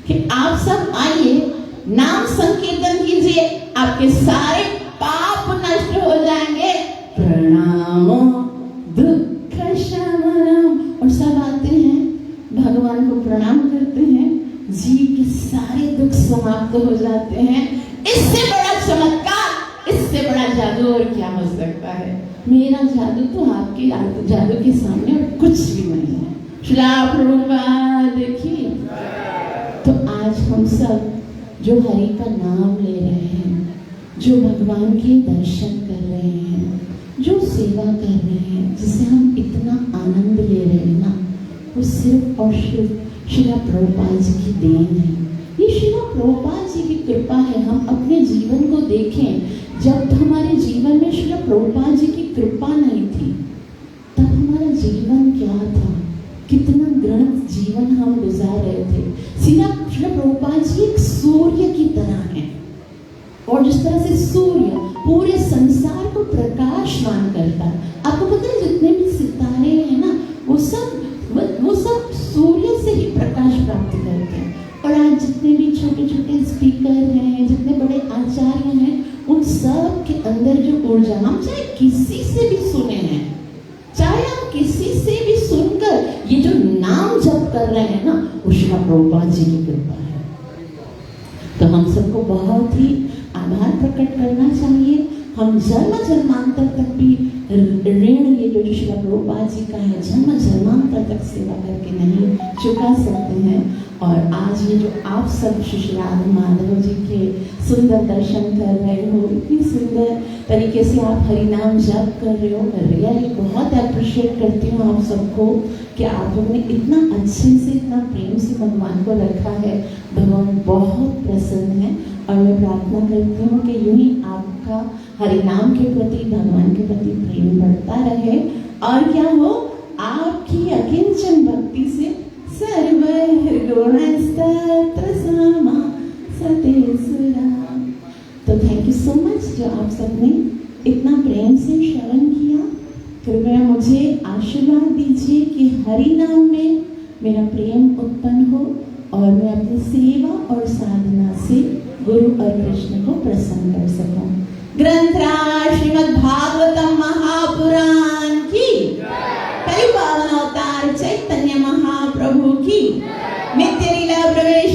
A: कि आप सब आइए, नाम संकीर्तन कीजिए, आपके सारे पाप नष्ट हो जाएंगे। प्रणामो दुख शमनम। और सब आते हैं, भगवान को प्रणाम करते हैं, जीव के सारे दुख समाप्त हो जाते हैं। इससे बड़ा चमत्कार, इससे बड़ा जादू और क्या हो सकता है। मेरा जादू तो आपके जादू के सामने और कुछ भी नहीं है। श्रीला प्रभुपाद की। तो आज हम सब जो हरि का नाम ले रहे हैं, जो भगवान के दर्शन कर रहे हैं, जो सेवा कर रहे हैं, जिसे हम इतना आनंद ले रहे हैं ना, वो सिर्फ और सिर्फ श्रीला प्रभुपाद जी की देन है। ये श्रीला प्रभुपाद जी की कृपा है। हम अपने जीवन को देखें, जब हमारे जीवन में श्रीला प्रभुपाद जी की कृपा नहीं थी, तब हमारा जीवन क्या था, कितना ग्रंथ जीवन हम गुजार रहे थे। श्रीला प्रभुपाद जी एक सूर्य की तरह है, और जिस तरह से सूर्य पूरे संसार को प्रकाशमान करता है। आपको पता है, जितने भी सितारे हैं ना, वो सब सूर्य से ही प्रकाश प्राप्त करते हैं। और आज जितने भी छोटे छोटे स्पीकर हैं, जितने बड़े आचार्य हैं, उन सब के अंदर जो ऊर्जा, हम चाहे किसी से भी सुने हैं, चाहे हम किसी से भी सुनकर ये जो नाम जप कर रहे हैं ना, वो श्री प्रभुपाद जी की कृपा है। तो हम सबको बहुत ही आभार प्रकट करना चाहिए। हम जन्म जन्मांतर तक भी ऋण, ये जो श्री प्रभुपाद जी का है, जन्म जन्मांतर तक सेवा करके नहीं चुका सकते हैं। और आज ये जो आप सब श्री राधा माधव जी के सुंदर दर्शन कर रहे हो, इतनी सुंदर तरीके से आप हरि नाम जप कर रहे हो, रियली बहुत अप्रिशिएट करती हूँ आप सबको कि आप लोगों ने इतना अच्छे से, इतना प्रेम से भगवान को रखा है। भगवान बहुत प्रसन्न है। और मैं प्रार्थना करती हूँ कि यूं ही आपका हरि नाम के प्रति, भगवान के प्रति प्रेम बढ़ता रहे, और क्या हो, आपकी अकिंचन भक्ति से तो थैंक यू सो मच जो आप सबने इतना प्रेम से श्रवण किया। कृपया मुझे आशीर्वाद दीजिए कि हरि नाम में मेरा प्रेम उत्पन्न हो और मैं अपनी सेवा और साधना से गुरु और कृष्ण को प्रसन्न कर सकूं। ग्रंथराज श्रीमद् भागवतम महापुराण की, कलिपावन अवतार चैतन्य महाप्रभु की, नित्य लीला प्रवेश